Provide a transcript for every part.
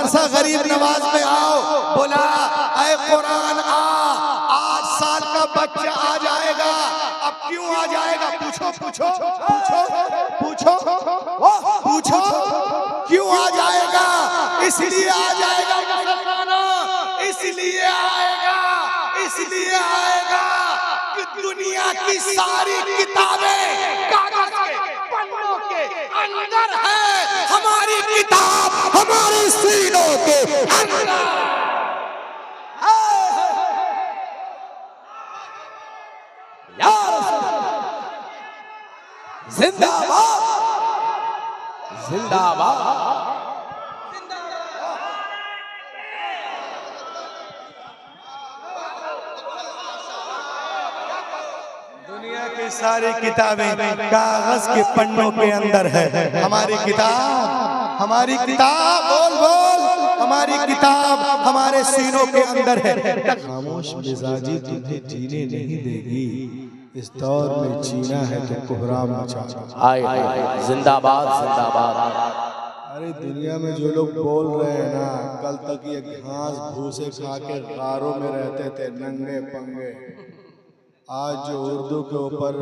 मदरसा गरीब नवाज में आओ, बोला ऐ कुरान आ, 8 साल का बच्चा आ जाएगा। अब क्यों आ जाएगा? पूछो पूछो पूछो पूछो पूछो, क्यों आ जाएगा? इसलिए आ जाएगा मुसलमानों, इसलिए आएगा, इसलिए आएगा कि दुनिया की सारी किताबें कागज के पन्नों के अंदर है, हमारी किताब हमारे सीनों के अंदर। जिंदाबाद जिंदाबाद। दुनिया की सारी किताबें कागज के पन्नों के अंदर है, हमारी किताब, हमारी किताब, बोल बोल, हमारी किताब हमारे सीनों के अंदर है। खामोश मिजाजी तुम्हें जीने नहीं देगी, इस दौर में जीना है तो कोहराम मचा। जिंदाबाद जिंदाबाद। अरे दुनिया में जो लोग बोल रहे हैं ना, कल तक ये घास भूसे खा के गारों में रहते थे नंगे पंगे, आज जो उर्दू के ऊपर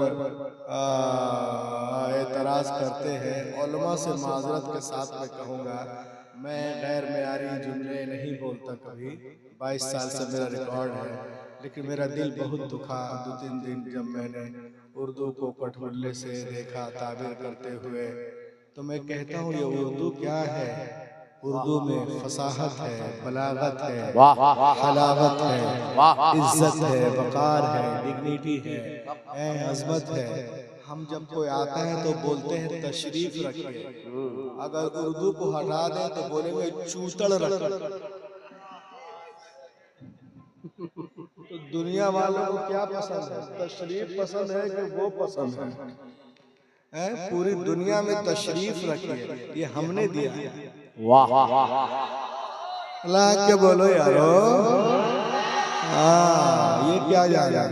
एतराज करते हैं, उलमा से माजरत के साथ मैं कहूँगा, मैं गैर मेयारी जुमले नहीं बोलता कभी, 22 साल से मेरा रिकॉर्ड है, लेकिन मेरा दिल बहुत दुखा 2-3 दिन जब मैंने उर्दू को कठपुतली से देखा ताबीर करते हुए। तो मैं कहता हूँ ये उर्दू क्या है? उर्दू में फसाहत है, बलागत है, हलावत है, इज्जत है, वकार है, डिग्निटी है, अजमत है। हम जब कोई आता है तो बोलते हैं तशरीफ रखिए, अगर उर्दू को हटा दें तो बोलेंगे चूतड़ रखिए। तो दुनिया वालों को क्या पसंद है? तशरीफ पसंद है कि वो पसंद है? पूरी दुनिया में तशरीफ रखिए, ये हमने दिया। वाह अल्लाह के बोलो यारो। ये क्या जाना,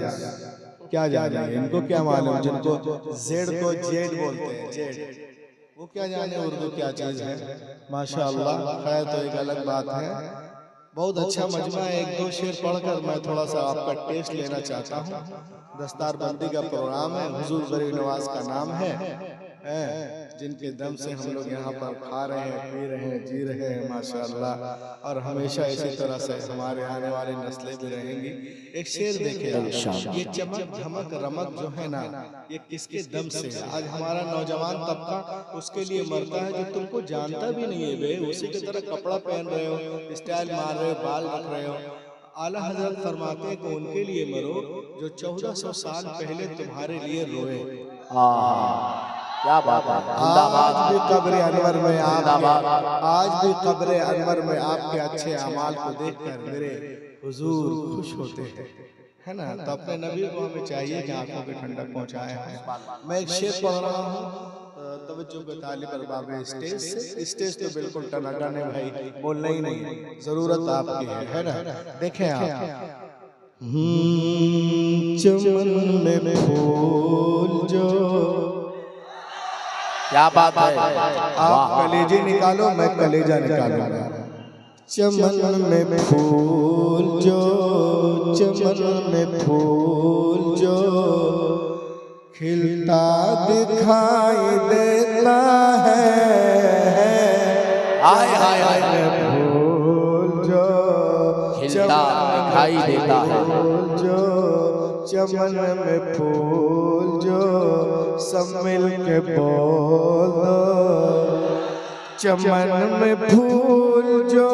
क्या जाना, इनको क्या मालूम, जिनको जेड को जेड बोलते हैं, जेड, वो क्या जाने उर्दू क्या चीज है। माशाअल्लाह, खैर तो एक अलग बात है। बहुत अच्छा मजमा है। 1-2 शेर पढ़कर मैं थोड़ा सा आपका टेस्ट लेना चाहता हूँ। दस्तारबंदी का प्रोग्राम है, हुजूर गरीब नवाज का नाम है, जिनके दम से हम लोग यहाँ पर खा रहे हैं, पी रहे हैं, जी रहे हैं माशाअल्लाह, और हमेशा इसी तरह से हमारे आने वाली नस्लें भी रहेंगी। एक शेर देखे, ये चमक धमक रमक जो है ना, ये किसके दम से? आज हमारा नौजवान तबका उसके लिए मरता है जो तुमको जानता भी नहीं है बे, उसी की तरह कपड़ा पहन रहे हो, स्टाइल मार रहे हो, बाल रख रहे हो। आला हजरत फरमाते हैं कि उनके लिए मरो जो 1400 साल पहले तुम्हारे लिए रोए। क्या बात है। आज भी कब्र अनवर में आज भी कब्र अनवर में आपके अच्छे अमाल को देखकर मेरे हुजूर खुश होते हैं, है ना। तो अपने नबी को हमें चाहिए कि आंखों के ठंडक पहुंचाए। मैं एक शेर पढ़ रहा हूँ, तवज्जो के तालिब अरबाब स्टेज से। स्टेज तो बिल्कुल टनाटन है भाई, बोलना ही नहीं, जरूरत आपकी है ना। देखें आप, चमन में फूल जो, क्या बात है। आप कलेजे निकालो, मैं कलेजा निकालूंगा। चमन में फूल जो, चमन में फूल जो खिलता दिखाई देता है, हाय हाय हाय, फूल जो खिलता दिखाई देता है, जो चमन में फूल जो सब मिल के बोल दो, चमन में फूल जो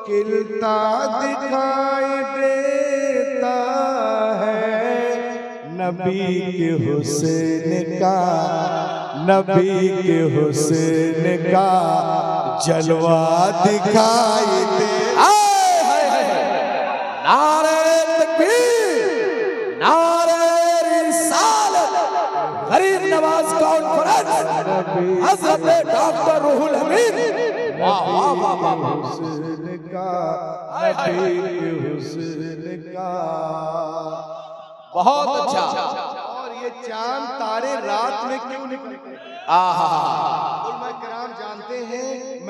खिलता दिखाई देता है, नबी के हुस्न का, नबी के हुस्न का जलवा दिखाई दे। नारे तकबीर, नारे रिसालत, गरीब नवाज कॉन्फ्रेंस, हज़रत डॉक्टर रूहुल अमीन। वाह वाह वाह वाह, हुस्न का, नबी के हुस्न का, बहुत अच्छा। और ये चांद तारे रात में क्यों निकले? उलमा किराम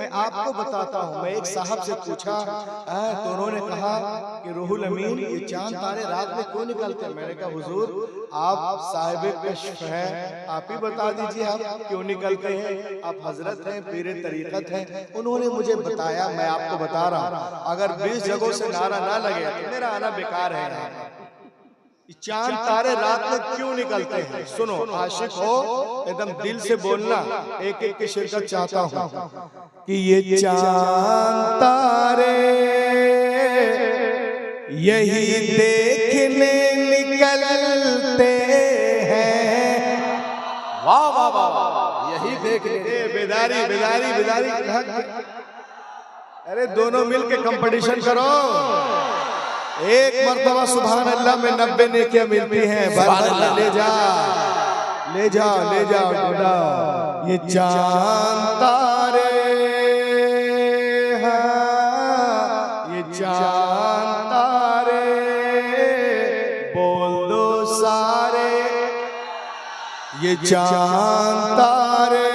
मैं आपको बताता हूँ। मैं एक साहब से पूछा तो उन्होंने कहा कि रूहुल अमीन, ये चांद तारे रात में क्यों निकलते हैं? मैंने कहा हुजूर आप साहिब कश्फ हैं, आप ही बता दीजिए आप क्यों निकलते हैं। आप हजरत हैं, पीर तरीकत हैं, उन्होंने मुझे बताया, मैं आपको बता रहा हूँ। अगर 20 जगहों से नारा ना लगे तो मेरा आना बेकार है। चांद तारे रात में क्यों निकलते हैं? सुनो, आशिक हो एकदम दिल से बोलना, एक एक की शिरकत चाहता हूँ कि ये चांद तारे यही देखने निकलते हैं। वाह वाह वाह, यही देखने। बेदारी बेदारी बेदारी, अरे दोनों मिलके कंपटीशन करो। एक मर्तबा सुभान अल्लाह में 90 नेकियां मिलती हैं। ले जा ले जाओ ले जाओ ले। ये चांद तारे हैं, ये चांद तारे बोल दो सारे। ये चांद तारे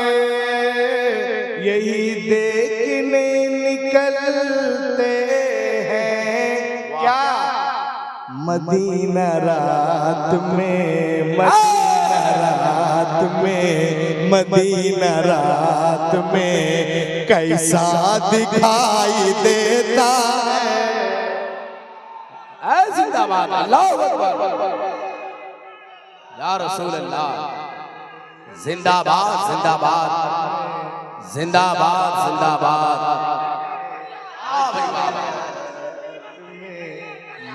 यही देखने निकलते मदीना रात में, मदीना रात में, मदीना रात में कैसा दिखाई देता है। जिंदाबाद, अल्लाहू अकबर, या रसूल अल्लाह, जिंदाबाद जिंदाबाद जिंदाबाद जिंदाबाद।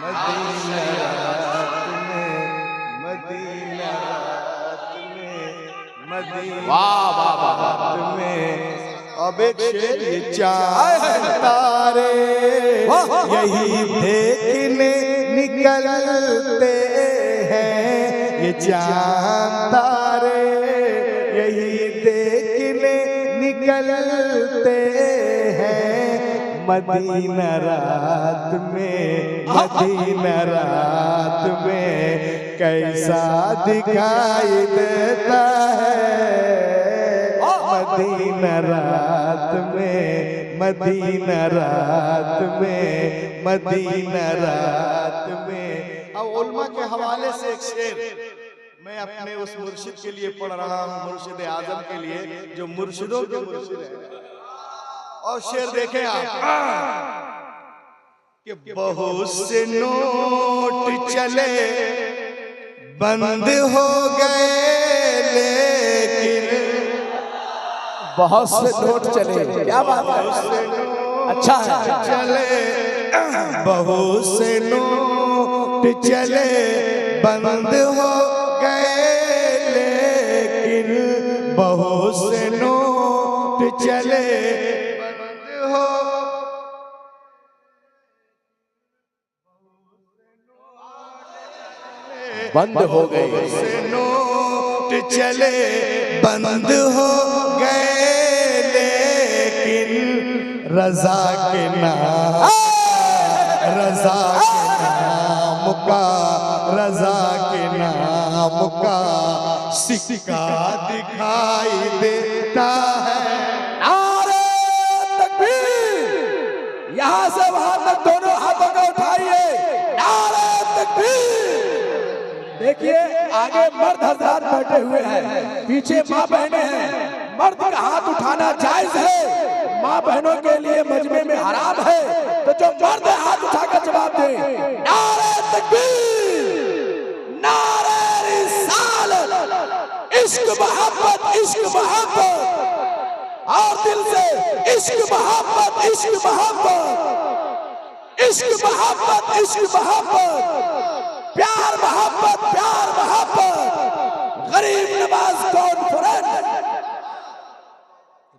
मदीना रात में, मदीना रात में, मदीना रात में। अब एक शेर, ये चांद तारे यही देखने निकलते हैं। ये चांद तारे यही देखने निकलते हैं मदीना रात में, मदीना रात में कैसा दिखाई देता है। मदीना रात में, मदीना रात में, मदीना रात में। अब उल्मा के हवाले से एक शेर मैं अपने उस मुर्शिद के लिए पढ़ रहा हूँ, मुर्शिद आजम के लिए जो मुर्शिदों के मुर्शिद है। और शेर देखें आप कि बहुत से नोट चले बंद हो गए, लेकिन बहुत से नोट चले, क्या बात है, अच्छा है। चले बहुत से नोट चले बंद हो गए, लेकिन बहुत से नोट चले बंद हो गए, नोट चले बंद हो गए, लेकिन रजा के नाम, रजा के नाम का, रजा के नाम का सिक्का दिखाई देता है। नारे तकबीर, यहाँ से वहां तक दोनों हाथों को उठाइए, नारे तकबीर। देखिए आगे मर्द हजरात बैठे हुए हैं, पीछे माँ बहनें हैं। मर्द का हाथ उठाना जायज है, माँ बहनों के लिए मजमे में हराम है। तो जो मर्द हाथ उठाकर जवाब दे, नारे तकबीर, नारे रिसालत, इश्क मोहब्बत, इश्क मोहब्बत, और दिल से इश्क मोहब्बत, इश्क मोहब्बत, इश्क मोहब्बत, इश्क मोहब्बत, प्यार मोहब्बत, प्यार मोहब्बत, गरीब नवाज कॉन्फ्रेंस।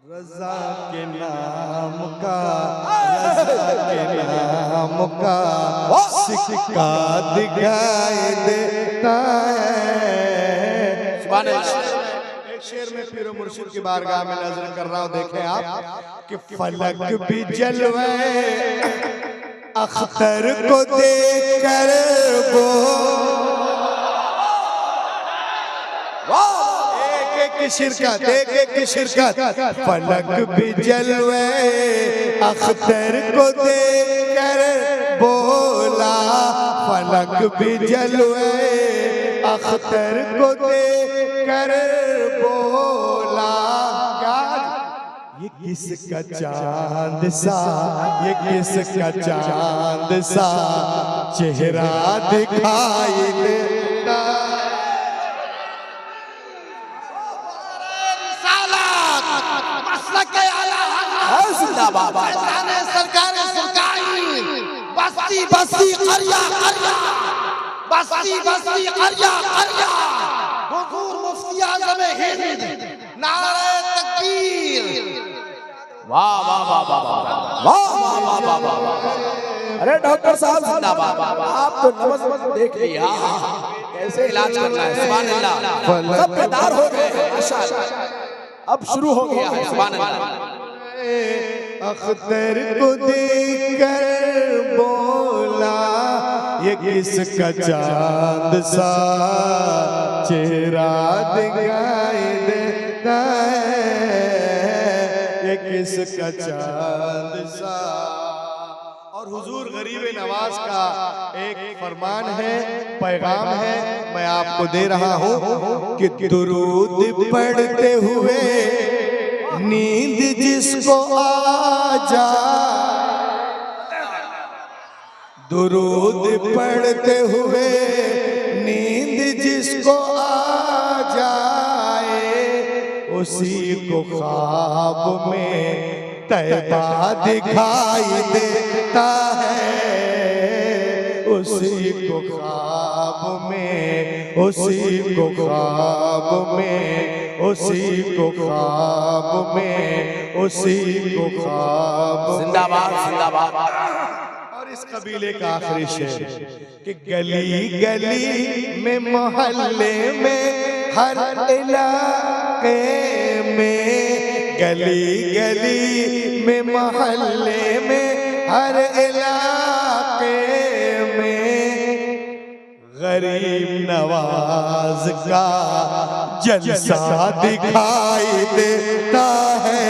रजा के नाम का, रजा के नाम का सिक्का दिखाई देता है। सुभान अल्लाह। एक शेर में पीर मुर्शिद की बारगाह में नजर कर रहा हूं, देखें आप कि फलक भी जलवे अख्तर को देखकर वो एक एक की शिरकत, एक एक की शिरकत। फलक भी जलवे अख्तर को देख कर बोला, फलक भी जलवे अख्तर को देख कर बोला, क्या ये किसका चांद सा, ये किसका चांद सा चेहरा दिखाई देता। सरकार सरकारी बस्ती बस्ती करिया करिया, बस्ती बस्ती करिया करिया, हुजूर मुफ्ती आज़म हिंद, नारे तकबीर। वाह वाह वाह वाह वाह वाह वाह वाह वाह। अरे डॉक्टर साहब जिंदाबाद, आप तो नमज देख लिया कैसे इलाज करना है। सुभान अल्लाह, सब बेदार हो गए माशाअल्लाह, अब शुरू हो गया है। सुभान अल्लाह। अख्तर को देखकर बोला, ये किसका चांद सा चेहरा दिखाई देता है, ये किसका चांद सा। और हुजूर गरीब नवाज का एक फरमान है, पैगाम है, मैं आपको दे रहा हूँ कि दुरूद पढ़ते हुए नींद जिसको आ जाए, दुरूद पढ़ते हुए नींद जिसको आ जाए, उसी को ख्वाब में तैबा दिखाई देता है, उसी को ख्वाब में, उसी को ख्वाब में, उसी को ख्वाब में, उसी को ख्वाब। जिंदाबाद जिंदाबाद। और इस कबीले का आखिरी शेर कि गली गली में, मोहल्ले में, हर इलाके में, गली गली में, मोहल्ले में, हर इलाके में गरीब नवाज का जलसा दिखाई देता है,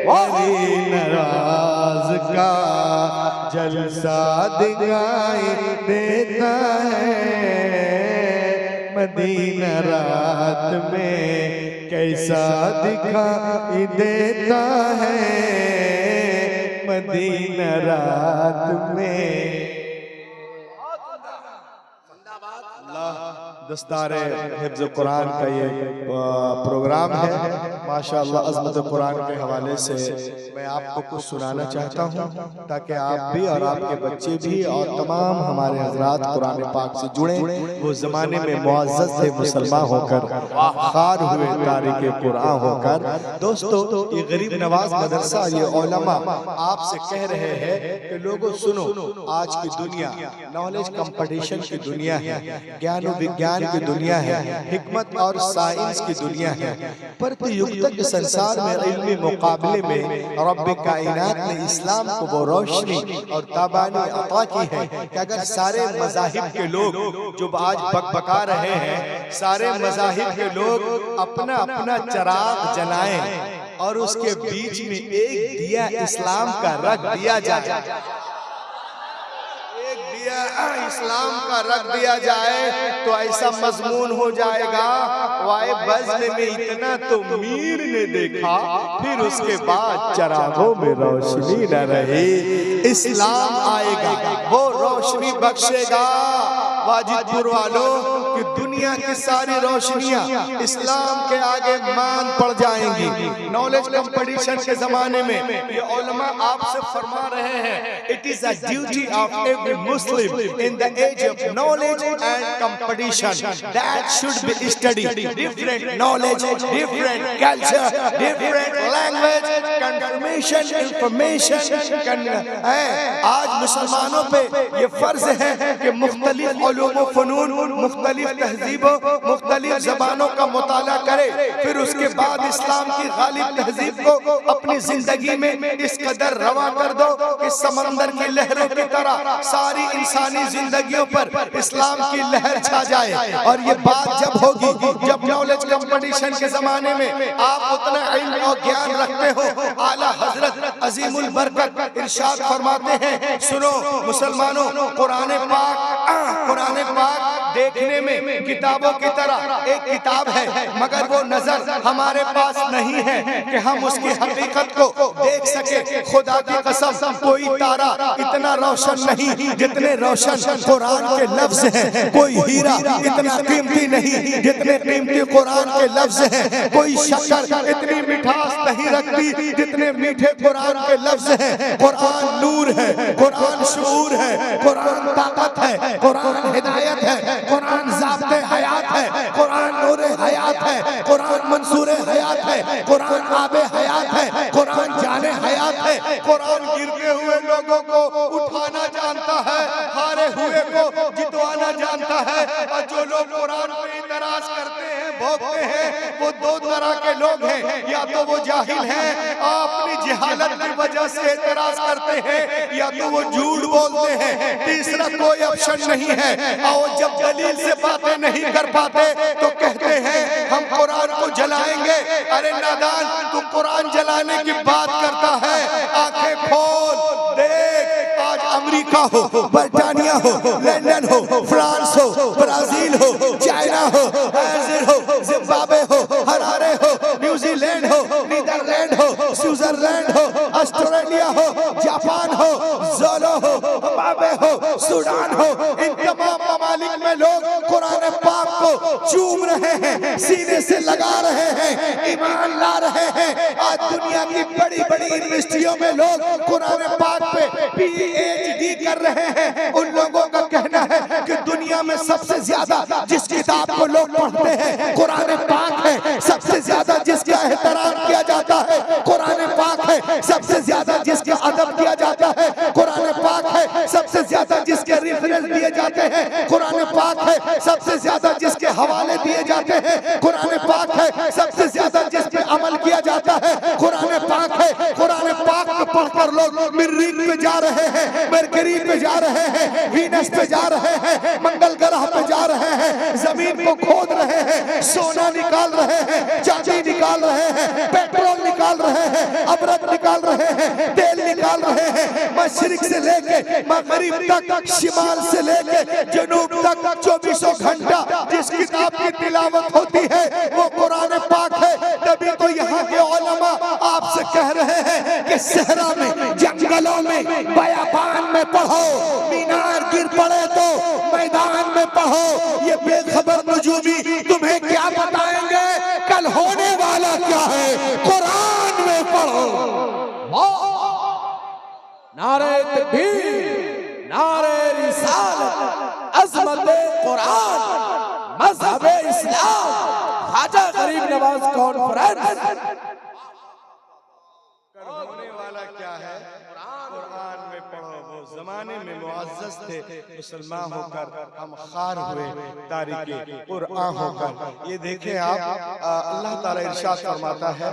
गरीब नवाज का जलसा दिखाई देता है। मदीना रात में कैसा दिखाई देता है, मदीना रात में। दस्तारे हिफ्ज़ कुरान का ये प्रोग्राम है, माशाअल्लाह अज़मत कुरान के हवाले से मैं आपको कुछ सुनाना चाहता हूँ ताकि आप भी और आपके बच्चे भी और तमाम हमारे हजरात कुरान पाक से जुड़े। वो ज़माने में मुअज़्ज़ज़ थे मुसलमान होकर, खार हुए तारिक कुरान होकर। दोस्तों, ये गरीब नवाज मदरसा, ये उलमा आपसे कह रहे हैं कि लोगों सुनो, आज की दुनिया नॉलेज कंपटीशन की दुनिया है, ज्ञान विज्ञान की दुनिया है, हिकमत और साइंस की दुनिया है। प्रतियुक्ता के संसार में इल्मी मुकाबले में रब्बे कायनात ने इस्लाम को वो रोशनी और ताबानी अता की है कि अगर सारे मज़ाहिब के लोग जो आज बकबका रहे हैं, सारे मज़ाहिब के लोग अपना अपना चिराग जलाएं और उसके बीच में एक दिया इस्लाम का रख दिया जाए, इस्लाम का रख दिया जाए, तो ऐसा मजमून हो जाएगा, वाए बज़्म में इतना तो मीर ने देखा, फिर उसके बाद चरागों में रोशनी न रही। इस्लाम आएगा, वो रोशनी बख्शेगा। वाजिदपुर वालों कि दुनिया की सारी रोशनियां इस्लाम के आगे मान पड़ जाएंगी। नॉलेज कंपटीशन के जमाने में ये उलमा आपसे फरमा रहे हैं, it is a duty of every Muslim in the age of knowledge and competition that should be study different knowledge, different culture, different language, confirmation, information. आज मुसलमानों पे ये फर्ज है कि मुख्तलिफ उलूम व फनून, मुख्तलिफ मुख्तलिफ तहजीबों मुख्तलिफ जबानों का मुताला करे, फिर उसके बाद इस्लाम की गालिब तहजीब को अपनी जिंदगी में इस कदर रवा कर दो कि समंदर की लहरों की तरह सारी इंसानी जिंदगियों पर इस्लाम की लहर छा जाए। और ये बात जब होगी जब नॉलेज कंपटीशन के जमाने में आप उतना इल्म और ज्ञान रखते हो। आला हजरत अजीमुल बरकत इरशाद फरमाते हैं, सुनो मुसलमानों, कुरान पाक देखने में किताबों की तरह एक किताब है, मगर वो नजर हमारे पास नहीं है कि हम उसकी हकीकत को देख सके। खुदा की कसम कोई तारा इतना रोशन नहीं जितने रोशन कुरान के लफ्ज हैं, कोई हीरा इतना कीमती नहीं जितने कीमती कुरान के लफ्ज हैं, कोई शक्कर इतनी मिठास नहीं रखती जितने मीठे कुरान के लफ्ज हैं। कुरान नूर है, कुरान शऊर है, कुरान ताकत है, कुरान हिदायत है, कुरान ज़ाब्ते हयात है, कुरान नूरे हयात है, कुरान मंसूरे हयात है, कुरान आबे हयात है, कुरान जाने हयात है। कुरान गिरते हुए लोगों को उठाना जानता है, हारे हुए को जितवाना जानता है। और जो लोग कुरान पे इतराज करते हैं, भोगते हैं, वो दो तरह के लोग हैं। या तो वो जाहिल हैं, अपनी जहालत की वजह से इतराज करते हैं, या तो वो झूठ बोलते हैं। तीसरा कोई ऑप्शन नहीं है। और जब दलील से बातें नहीं कर पाते तो कहते हैं हम कुरान को जलाएंगे। अरे नादान, तू कुरान जलाने की बात करता है, आंखें खोल देख। आज अमेरिका हो, बर्तानिया हो, लंदन हो, फ्रांस हो, ब्राजील हो, चाइना हो, ब्राजील हो, जिम्बाब्वे हो, हरारे हो, न्यूजीलैंड हो, नीदरलैंड हो, स्विट्जरलैंड हो, ऑस्ट्रेलिया हो, जापान हो, जोलो हो, जिम्बाब्वे हो, सूडान हो, इन तमाम ममालिक में लोग कुरान पाक को चूम रहे हैं, सीने से लगा रहे हैं, ईमान ला रहे हैं। आज दुनिया की बड़ी बड़ी यूनिवर्सिटियों में लोग कुरान पाक पे PhD कर रहे हैं। उन लोगों का कहना है कि दुनिया में सबसे ज्यादा जिस किताब को लोग पढ़ते हैं कुरान पाक है, सबसे ज्यादा जिसका एहतराम किया जाता है कुरान पाक है, सबसे ज्यादा जिसके अदब किया जाता है कुरान पाक है, सबसे ज्यादा जिसके रेफरेंस दिए जाते हैं कुरान पाक है, सबसे ज्यादा जिसके हवाले दिए जाते हैं कुरान पाक है, सबसे ज्यादा जिसके अमल किया जाता है कुरान पाक है। कुरान पाक को पढ़कर लोग मरीख पे जा रहे हैं, मरकरी पे जा रहे हैं, वीनस पे जा रहे हैं, मंगल ग्रह पे जा रहे हैं, जमीन को खोद रहे हैं, सोना निकाल रहे हैं, चांदी निकाल रहे हैं, पेट्रोल निकाल रहे हैं, अमृत निकाल रहे हैं, तेल निकाल रहे हैं। मशरिक से लेके मगरिब तक, शिमाल से लेके जनूब तक 24 घंटा जिस किताब की तिलावत होती है वो कुरान पाक है। तभी तो यहाँ के उलमा आपसे कह रहे हैं कि सहरा में, जंगलों में, बयाबान में पढ़ो, मीनार गिर पड़े तो मैदान में पढ़ो। ये बेखबर नजूमी तुम्हें क्या बताएंगे कल होने वाला क्या है, कुरान में पढ़ो। नारे तकबीर, नारे रिसालत, अज़मत कुरान, मज़हब इस्लाम, ख्वाजा गरीब नवाज कॉन्फ्रेंस। होने वाला क्या है, कुरान में पढ़ो। वो जमाने में मुअज़्ज़ज़ थे मुसलमान होकर, हम खार हुए तारिके कुरान होकर। ये देखें आप, अल्लाह ताला इरशाद फरमाता है,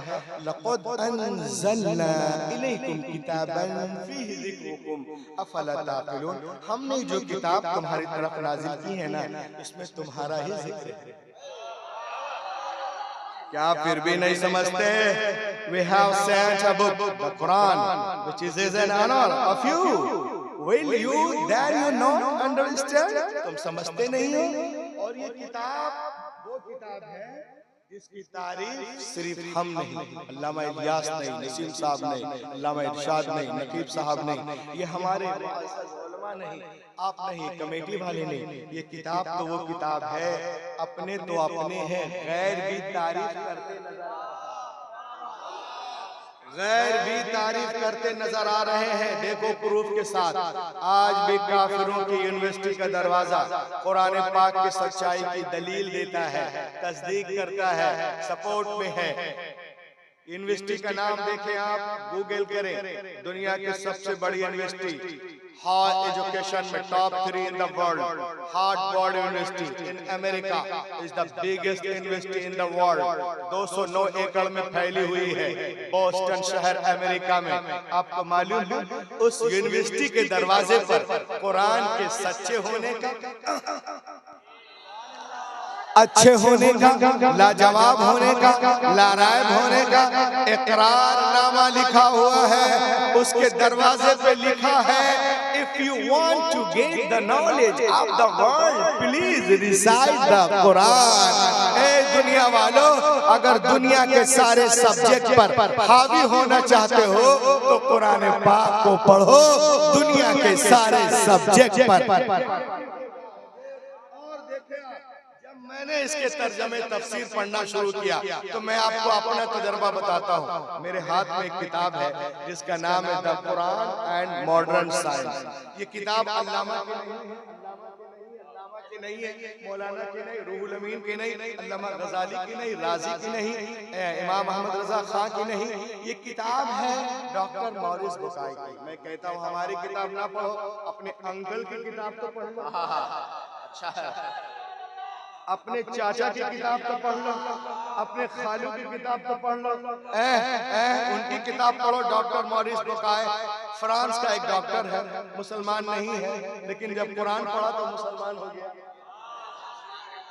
लक़द अनज़लना इलैकुम किताबन फ़ीहि ज़िक्रुकुम अफ़ला ताक़िलून। हमने जो किताब तुम्हारी तरफ नाज़िल की है ना, इसमें तुम्हारा ही जिक्र है। क्या फिर भी नहीं समझते? We have sent a book, the Quran, which is an honor of you. Will you that you not understand? तुम समझते नहीं हो। और ये किताब वो किताब है जिसकी तारीफ सिर्फ हम नहीं, अल्लामा इलियास नहीं, नसीम साहब नहीं, अल्लामा इरशाद नहीं, नकीब साहब नहीं, ये हमारे उलमा नहीं, आप नहीं, कमेटी वाले नहीं। ये किताब तो वो किताब है, अपने तो अपने हैं, गैर भी तारीफ करते नजर आ गैर भी तारीफ करते नजर आ रहे हैं। देखो प्रूफ के साथ, आज भी काफिरों की यूनिवर्सिटी का दरवाजा कुरान पाक की सच्चाई की दलील देता है, तस्दीक करता है, सपोर्ट में है। यूनिवर्सिटी का नाम देखें आप, गूगल करें, दुनिया की सबसे बड़ी यूनिवर्सिटी, हाई एजुकेशन में top 3 in the world, Harvard university in America is the biggest university in the world, 209 एकड़ में फैली हुई है, बोस्टन शहर अमेरिका में। आपको मालूम है उस यूनिवर्सिटी के दरवाजे पर कुरान के सच्चे होने का, अच्छे होने का, लाजवाब होने का, लारायब होने का इकरारनामा लिखा हुआ है। उसके दरवाजे पे लिखा है, if you want to gain the knowledge of the world please recite the Quran. ए दुनिया वालों, अगर दुनिया के सारे सब्जेक्ट पर हावी होना चाहते हो तो कुरान पाक को पढ़ो, दुनिया के सारे सब्जेक्ट पर। मैंने इसके तर्जमे तफसीर पढ़ना शुरू किया तो मैं आपको अपना तजर्बा बताता हूँ। मेरे हाथ में एक किताब है जिसका नाम है the Quran and modern science. ये किताब अल्लामा की नहीं है, मौलाना की नहीं, रूहुल अमीन की नहीं, अल्लामा गजाली की नहीं, राजी की नहीं, इमाम अहमद रजा खां की नहीं। ये किताब है डॉक्टर मॉरिस बुकाई की। मैं कहता हूँ हमारी किताब ना पढ़ो, अपने अंकल की किताब तो पढ़ लो। अच्छा है, अपने चाचा की किताब तो पढ़ लो, अपने खालू की किताब तो पढ़ लो, उनकी किताब पढ़ो। डॉक्टर मॉरिस बुकाई फ्रांस का एक डॉक्टर है, मुसलमान नहीं है, लेकिन जब कुरान पढ़ा तो मुसलमान हो गया।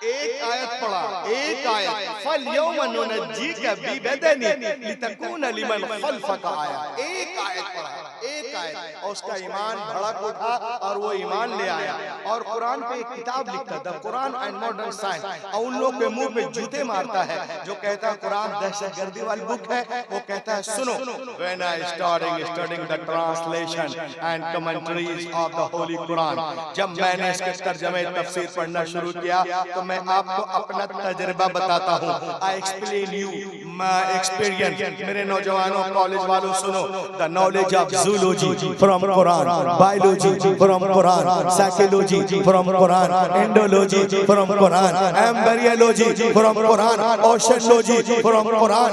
एक आयत पढ़ा, एक आयत, फल यौम नुनज्जीका बिबदनी लितकून लिमन खल्फक आया। एक आयत पढ़ा, एक आयत, और उसका ईमान भड़क उठा और वो ईमान ले आया। और कुरान पे एक किताब लिखता the Quran and modern science, और उन लोग के मुंह पे जूते मारता है जो कहता है कुरान दहशतगर्दी वाली बुक है। वो कहता है सुनो, when I starting studying the translation and commentaries of the holy Quran, जब मैंने इसके तर्जमे तफसीर पढ़ना शुरू किया तो मैं आपको अपना तजुर्बा बताता हूँ। I explain you my experience. मेरे नौजवानों, कॉलेज वालों, सुनो, the knowledge of zoology from Quran, biology from Quran, psychology from Quran, endology from Quran, embryology from Quran, oceanology from Quran,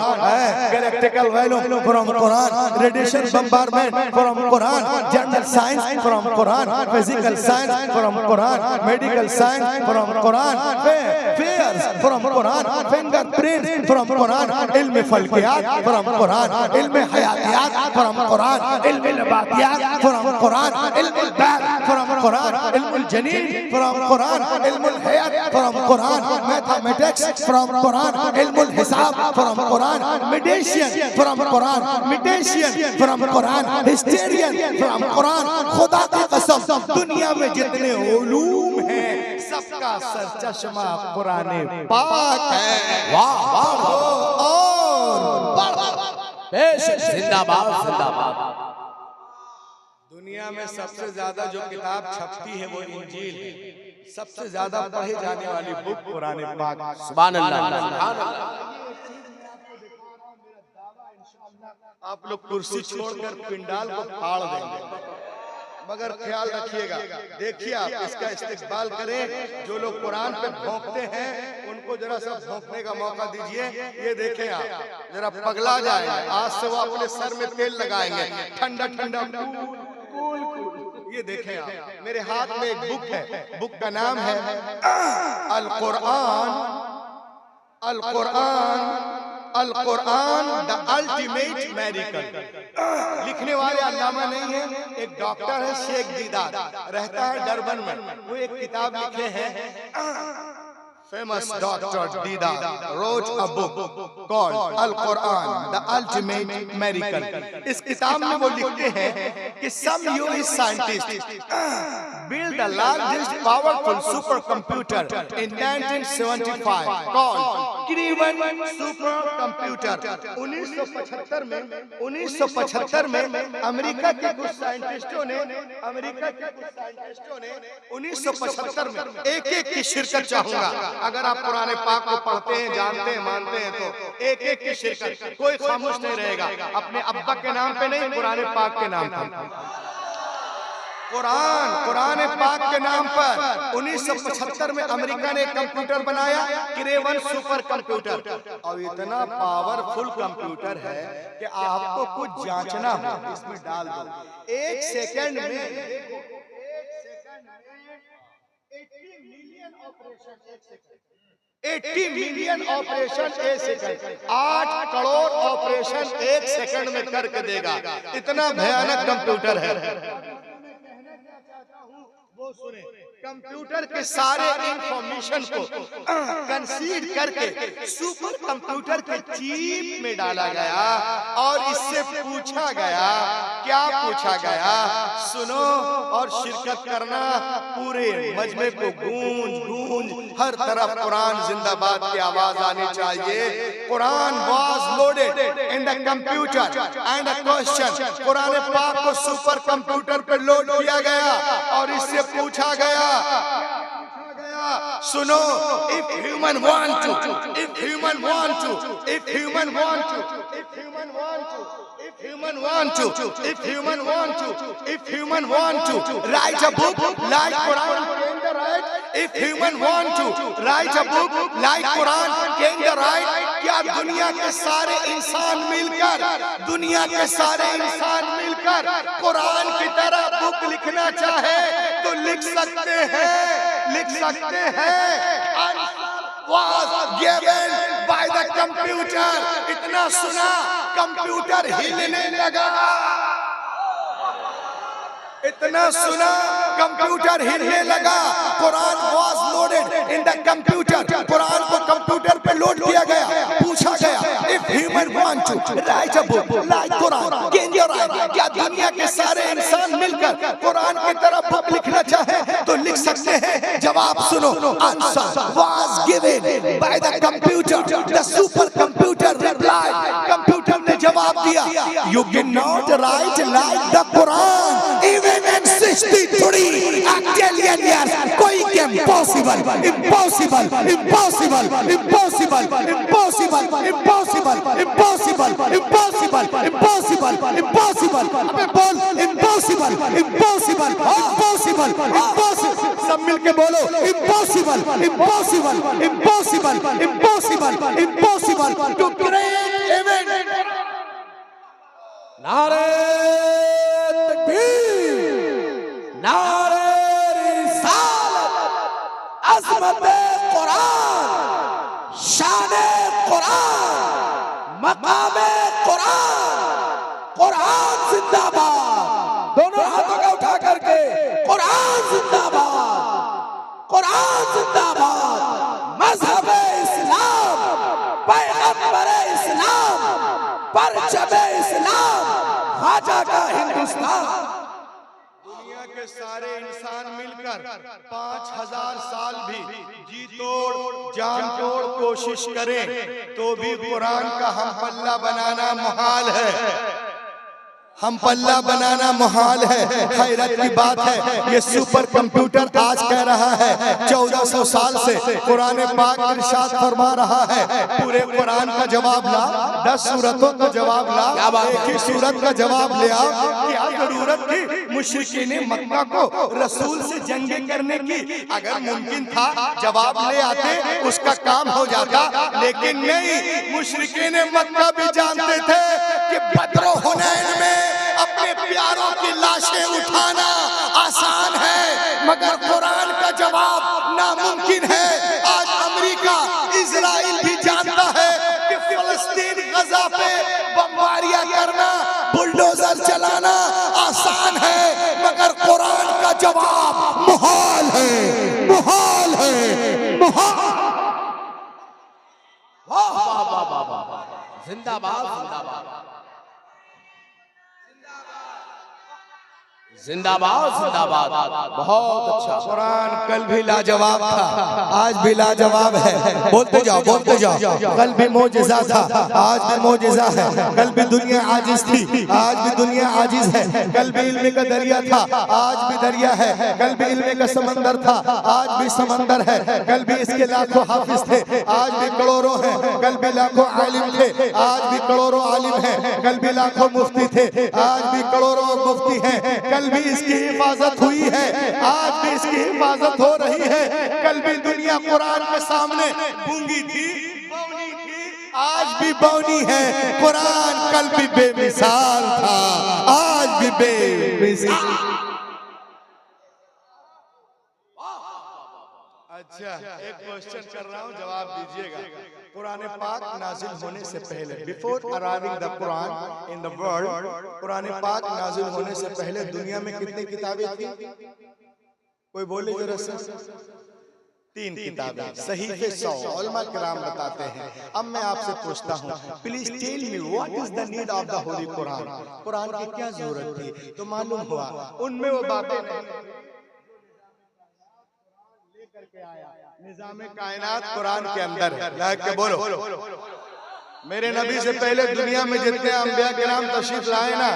galactical value from Quran, radiation bombardment from Quran, general science from Quran, physical science from Quran, medical science from Quran, fairs from Quran, fingerprints from Quran, इल्म फल्कियात from Quran, इल्म हयातियात from Quran, इल्म नबातियात from Quran, इल्म बैर from Quran, इल्म जनीन from Quran, इल्म हयात from Quran, mathematics from Quran, इल्म हिसाब from Quran, medicine from Quran, medicine from Quran, historian from Quran. खुदा की कसम, दुनिया में जितने उलूम हैं सबका सरचश्मा कुरान पाक है। वाह वाह, और जिंदाबाद जिंदाबाद। दुनिया में सबसे ज्यादा जो किताब छपती है वो इंजील है। सबसे ज्यादा पढ़ी जाने वाली बुक कुरान पाक। सुभान अल्लाह, सुभान अल्लाह। आप लोग कुर्सी छोड़कर पिंडाल को फाड़ देंगे, मगर ख्याल रखिएगा, देखिए आप इसका इस्तेकबाल करें। जो लोग कुरान पे भौंकते हैं उनको जरा सा भौंकने का मौका दीजिए। ये देखें आप, जरा पगला जाएंगे। आज से वो अपने सर में तेल लगाएंगे, ठंडा ठंडा कूल कूल। ये देखें आप, मेरे हाथ में एक बुक है, बुक का नाम है अल कुरान, अल कुरान, अल कुरान द अल्टीमेट मेडिकल। लिखने वाले अल्लामा नहीं है, एक डॉक्टर है, शेख दीदार, रहता है डरबन में। वो एक किताब लिखे हैं, famous Dr. Dida wrote a book called Al-Quran, the Ultimate Miracle. इस किताब में वो लिखते हैं कि some US scientists built the largest powerful supercomputer in 1975 called Craven supercomputer। 1975 में अमेरिका के कुछ साइंटिस्टों ने 1975 में एक की शिरकत चाहूंगा। अगर आप कुरान पाक को पढ़ते हैं, जानते हैं, मानते हैं तो एक की शिरकत, कोई खामोश नहीं रहेगा। अपने अब्बा के नाम पे नहीं, कुरान पाक के नाम पर। कुरान पाक के नाम पर 1975 में अमेरिका ने कंप्यूटर बनाया, क्रेवन सुपर कंप्यूटर। और इतना पावरफुल कंप्यूटर है कि आपको कुछ जांचना हो इसमें डाल दो, 1 सेकंड में 80 million operation 1 second, 8 crore operation 1 second में करके देगा। इतना भयानक कंप्यूटर है। वो सुने, कंप्यूटर के सारे इंफॉर्मेशन को कंसीड करके सुपर कंप्यूटर के चिप में डाला गया और इससे पूछा गया, क्या पूछा गया सुनो और शिरकत करना। पूरे मजमे को गूंज हर तरफ कुरान जिंदाबाद की आवाज आनी चाहिए। Quran was loaded in the computer and a question, Quran पाक को सुपर कंप्यूटर पर लोड किया गया और इससे पूछा गया, सुनो, if human want to write a book like Quran, can the right? If human want to write a book like Quran, can the right? क्या दुनिया के सारे इंसान मिलकर कुरान की तरह बुक लिखना चाहे तो लिख सकते हैं। Was given by the computer। इतना सुना, कंप्यूटर हिलने लगा। Quran was loaded in the computer, Quran को कंप्यूटर पे लोड किया गया। पूछा गया, if human want to write a book like Quran, can you write? क्या दुनिया के सारे इंसान मिलकर कुरान की तरह बुक लिखना चाहे तो लिख सकते हैं? जवाब सुनो, answer was given by the computer, the super computer replied। Computer ने जवाब दिया, you cannot write like the Quran even in 63 octillion years। कोई के impossible सब मिलके बोलो, impossible to create event। नारे तकबीर, नारे रिसालत, अज़मत कुरान, शान कुरान, मकाम कुरान जिंदाबाद। दोनों हाथों का उठा करके कुरान जिंदाबाद। मज़हब इस्लाम, पैगंबर इस्लाम, परचम इस्लाम, ख्वाजा का हिंदुस्तान। दुनिया के सारे इंसान मिलकर 5000 साल भी जी तोड़ जान तोड़ कोशिश करें तो भी कुरान का हम पल्ला बनाना मुहाल है। हैरत की बात है, ये सुपर कंप्यूटर आज कह रहा है 1400 साल से कुरान पाक इरशाद फरमा रहा है, पूरे कुरान का जवाब ला, 10 सूरतों का जवाब ला, एक ही सूरत का जवाब ले आओ। क्या जरूरत थी मुशरिकीन मक्का को रसूल से जंग करने की? अगर मुमकिन था जवाब ले आते, उसका काम हो जाता, लेकिन नहीं। मुशरिकीन मक्का भी जानते थे कि बद्र हुनैन में अपने प्यारों की लाशें उठाना आसान है, मगर कुरान का जवाब नामुमकिन है। आज अमेरिका, इजराइल भी जानता है कि फिलिस्तीन, गजा पे बमबारियां करना, बुलडोजर चलाना आसान है, मगर कुरान का जवाब मुहाल है। जिंदाबाद। बहुत अच्छा। कुरान कल भी लाजवाब था, आज भी लाजवाब है। बोलते जाओ। कल भी मौजिज़ा था, आज भी मौजिज़ा है। कल भी दुनिया आजिज थी, आज भी दुनिया आजिज है। कल भी इल्म का दरिया था, आज भी दरिया है। कल भी इल्म का समंदर था, आज भी समंदर है। कल भी इसके लाखों हाफिज थे, आज भी करोड़ों हैं। कल भी लाखों आलिम थे, आज भी करोड़ों आलिम हैं। कल भी लाखों मुफ्ती थे, आज भी करोड़ों मुफ्ती हैं। कल भी इसकी हिफाजत हुई है, आज भी इसकी हिफाजत हो रही है। कल भी दुनिया कुरान के सामने गूंगी थी, बौनी थी, आज भी बौनी है। कुरान कल भी बेमिसाल था, आज भी बेमिसाल। अच्छा, एक क्वेश्चन कर रहा हूँ, जवाब दीजिएगा। कुरान पाक नाजिल होने से पहले, before arriving the Quran in the world, Quran पाक नाजिल होने से पहले दुनिया में कितनी किताबें थी? कोई बोले जरा से। 3 किताबें, सहीफे 100, उलमा किराम बताते हैं। अब मैं आपसे पूछता हूँ, please tell me what is the need of the holy Quran? कुरान की क्या जरूरत थी? तो मालूम हुआ उनमें वो बातें करके आया। निजाम कायनात कुरान के अंदर है। लाइक के बोलो, मेरे नबी से पहले दुनिया में जितने अंबिया किराम तशरीफ लाए ना,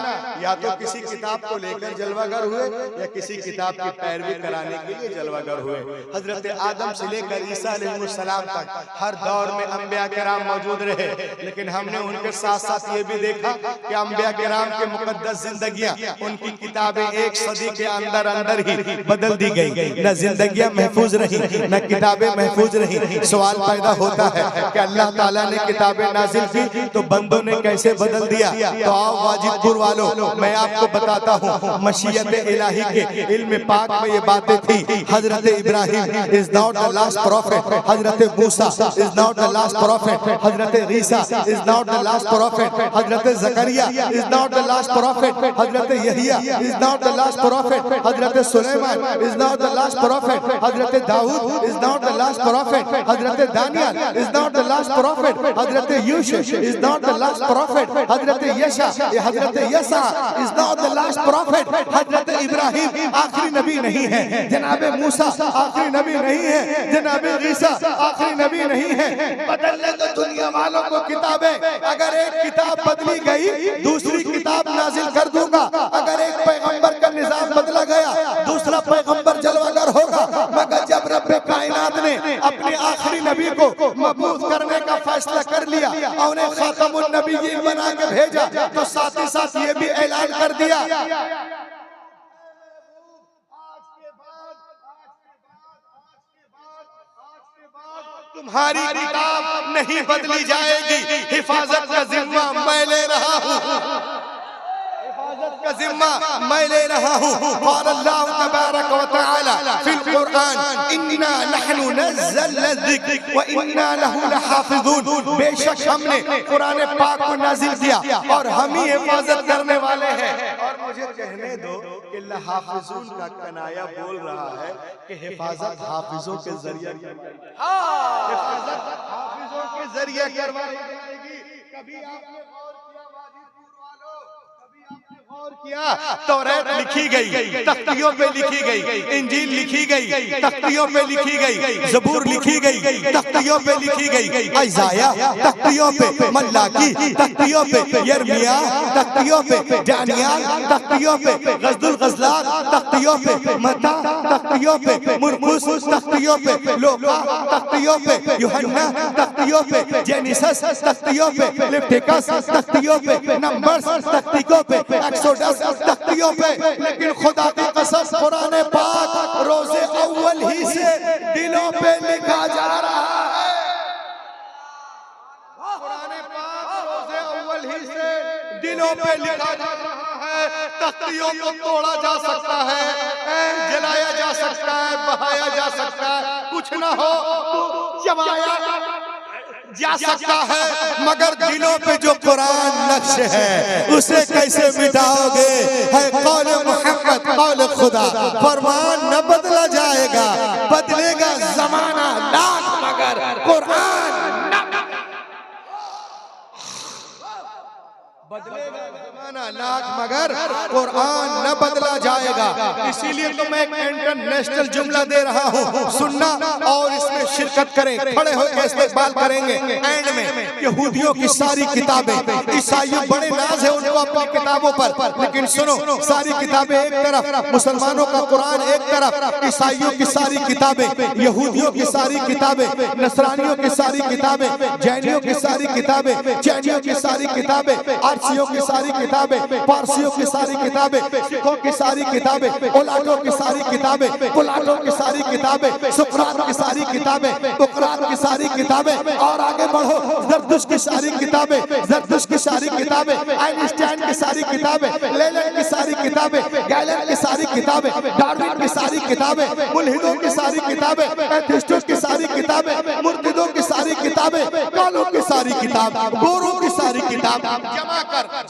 या तो किसी किताब को लेकर जलवागर हुए या किसी किताब की पैरवी कराने के लिए जलवागर हुए। हजरत आदम से लेकर ईसा अलैहिस्सलाम तक हर दौर में अंबिया किराम मौजूद रहे, लेकिन हमने उनके साथ साथ ये भी देखा कि अंबिया किराम के मुकद्दस जिंदगियां, उनकी किताबें 1 सदी के अंदर अंदर ही बदल दी गई। न जिंदगियां महफूज रही, न किताबें महफूज रही। सवाल पैदा होता है कि अल्लाह ताला ने किताबें नाज़िल की तो बंदों ने कैसे बदल दिया? तो आओ वाजिबपुर वालों, मैं आपको बताता हूँ, मशीयत इलाही के इल्म पाक में ये बातें थी। Hazrat Ibrahim is not the last prophet, Hazrat Musa is not the last prophet, Hazrat Isa is not the last prophet, Hazrat Zakariya is not the last prophet, Hazrat Yahya is not the last prophet, Hazrat Sulaiman is not the last prophet, Hazrat Dawood is not the last prophet, Hazrat Daniyal is not the last prophet, Hazrat Yusuf is not the last prophet, हजरत यशा, हजरत यसा is not the last prophet, हजरत इब्राहिम आखिरी नबी नहीं है, जनाबे मूसा आखिरी नबी नहीं है, जनाबे ईसा आखिरी नबी नहीं है। बदलने तो दुनिया वालों को किताबें, अगर एक किताब बदली गई दूसरी किताब नाजिल कर दूंगा। अगर एक पैगंबर का निजाम बदला गया दूसरा पैगंबर जलवागर होगा। मगर जब रब कायनात ने अपने आखिरी नबी को मबूस करने का फैसला कर लिया, उन्हें खातमुन नबीयीन बना के भेजा, तो साथ ही साथ ये भी ऐलान कर दिया तुम्हारी किताब नहीं बदली जाएगी, हिफाजत का जिम्मा मैं ले रहा हूँ, का जिम्मा मैं ले रहा हूँ। और अल्लाह तबारक व तआला फिल कुरान, इन्ना नहनु नज़्ज़लना ज़िक्र व इन्ना लहु लहाफ़िज़ून, बेशक हमने कुरान पाक को नाज़िल किया और हम ही हिफाजत करने वाले हैं। और मुझे कहने दो कि लहाफ़िज़ून का कनाया बोल रहा है कि हिफाजत हाफिजों के जरिए, हिफाजत हाफिजों के जरिए करवाई जाएगी। कभी आपने और किया, तौरात लिखी गई, तख्तियों पे लिखी गई, इंजील लिखी गई, तख्तियों पे लिखी गई, ज़बूर लिखी गई, तख्तियों पे लिखी गई, इज़ाया तख्तियों पे, मल्लाकी तख्तियों पे, यर्मिया तख्तियों पे, दानियाल तख्तियों पे, गज़दुल गज़लात तख्तियों पे, मत्ता तख्तियों पे, मुरकुस तख्तियों पे, लूका तख्तियों पे, यूहन्ना तख्तियों पे, जेनेसिस तख्तियों पे, लेविटिकस तख्तियों पे, नंबर्स तख्तियों पे, एक्सोडस तख्तियों पे। लेकिन खुदा की कसम कुरान पाक रोज़े अव्वल ही से दिलों पे लिखा जा रहा है। कुरान पाक रोज़े अव्वल ही से दिलों पे लिखा जा रहा है। तख्तियों को तोड़ा जा सकता है, जलाया जा सकता है, बहाया जा सकता है, कुछ ना हो तो जमाया जा सकता है, मगर दिलों पे जो कुरान नक्श है उसे कैसे मिटाओगे? है कौल मोहम्मद, कौल खुदा, फरमान न बदला जाएगा, बदलेगा जमाना लाख मगर कुरान बदलेगा, जमाना लाख मगर कुरान न बदला जाएगा। इसीलिए तो मैं एक इंटरनेशनल जुमला दे रहा हूँ, सुनना और इसमें शिरकत करें, खड़े होकर इस्तेमाल करेंगे। एंड में यहूदियों की सारी किताबें, ईसाइयों बड़े नाज है उनको अपनी किताबों पर, लेकिन सुनो, सारी किताबें एक तरफ, मुसलमानों का कुरान एक तरफ, ईसाइयों की सारी किताबें, यहूदियों की सारी किताबें, नसरानियों की सारी किताबें, जैनियों की सारी किताबें, चैनियों की सारी किताबें, पारसियों की सारी किताबें, पारसियों की सारी किताबें, सिखों की सारी किताबें, ओलाटों की सारी किताबें, पुलाटों की सारी किताबें, सुकरात की सारी किताबें, बुकरात की सारी किताबें, और आगे बढ़ो जरदुश की सारी किताबें, जरदुश की सारी किताबें, आइंस्टाइन की सारी किताबें, लेलन की सारी किताबें, गैलन की सारी किताबें, डार्विन की सारी किताबें, मुल्हिदों की सारी किताबें, एथिस्टों की सारी किताबें, मुर्तिदों की सारी किताबें, कालों की सारी किताब, गोरों की सारी किताब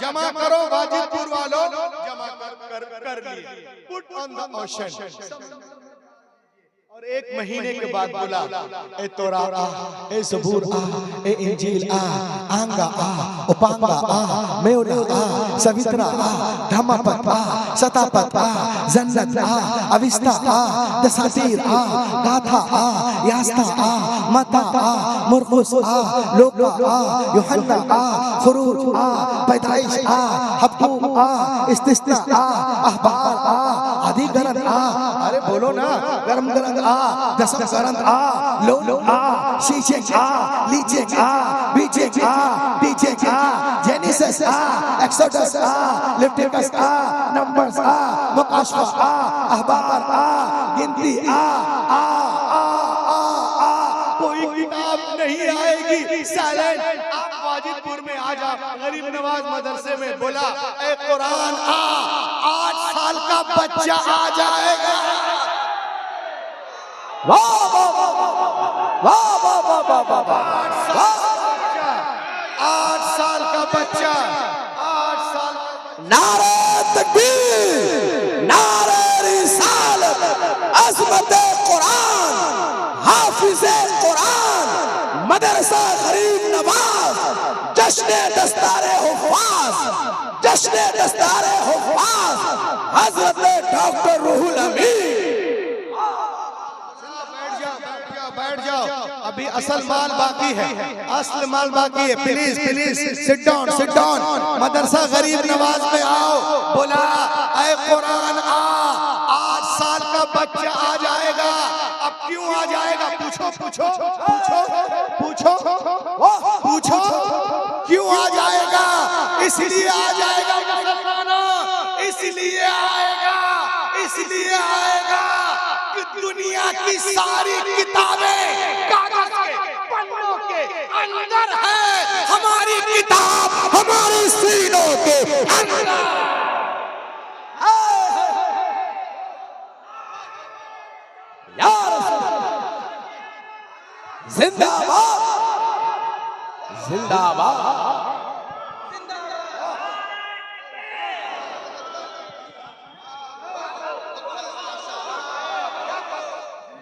जमा करो वाजिदपुर वालों, जमा कर लिए, पुट ऑन द ओशन। और एक महीने के बाद बोला, ए तौरात आ, ए ज़बूर आ, ए इंजील आ, आंगा आ, उपांगा आ, मेवरा आ, सवित्रा आ, धम्मपद आ, सतापद आ, जन्नत आ, अविस्ता आ, दसातीर आ, गाथा आ, यास्ता आ, मता आ, मुरकुस आ, लोका आ, यूहन्ना आ, खुरूज आ, पैदाइश आ, हब्तूब आ, इस्तिस्ना आ, अहबार आ, अधिकरण आ, अरे बोलो ना, गरम गरम आ, दसम गरम आ, लो आ, शीशे आ, लीचे आ, बीचे आ, डीजे आ, जेनेसिस आ, एक्सोडस आ, लेविटिकस आ, नंबर्स आ, मुकाशवा आ, अहबार आ, गिनती आ, आ, आ, आ, आ, कोई किताब नहीं आएगी साइलेंट। आप वाजिदपुर में आ जा, गरीब नवाज मदरसे में बोला, ए कुरान आ, 8 साल का बच्चा आ जाएगा। वाह वाह वाह वाह वाह वाह वाह वाह वाह 8 साल का बच्चा, 8 साल। नारे तकबीर, नारे रिसालत, अज़मत कुरान, हाफिज़ कुरान, मदरसा गरीब नवाज, जश्न दस्तारे हुफ़ाज़, जश्न दस्तारे हुफ़ाज़, हज़रत डॉक्टर रूहुल अमीन। बैठ जाओ, अभी असल माल बाकी है, असल माल बाकी है। Please please sit down, sit down. Madrasa Gharib Nawaz में आओ, बोला, ऐ कुरान आ, 8 साल का बच्चा आ जाएगा। अब क्यों आ जाएगा? पूछो पूछो पूछो पूछो पूछो, क्यों आ जाएगा? इसलिए आ जाएगा मुसलमानों, इसलिए आएगा, इसलिए आएगा कि दुनिया की सारी किताबें कागज के पन्नों के अंदर है, हमारी किताब हमारे सीनों के अंदर। यार जिंदाबाद, जिंदाबाद।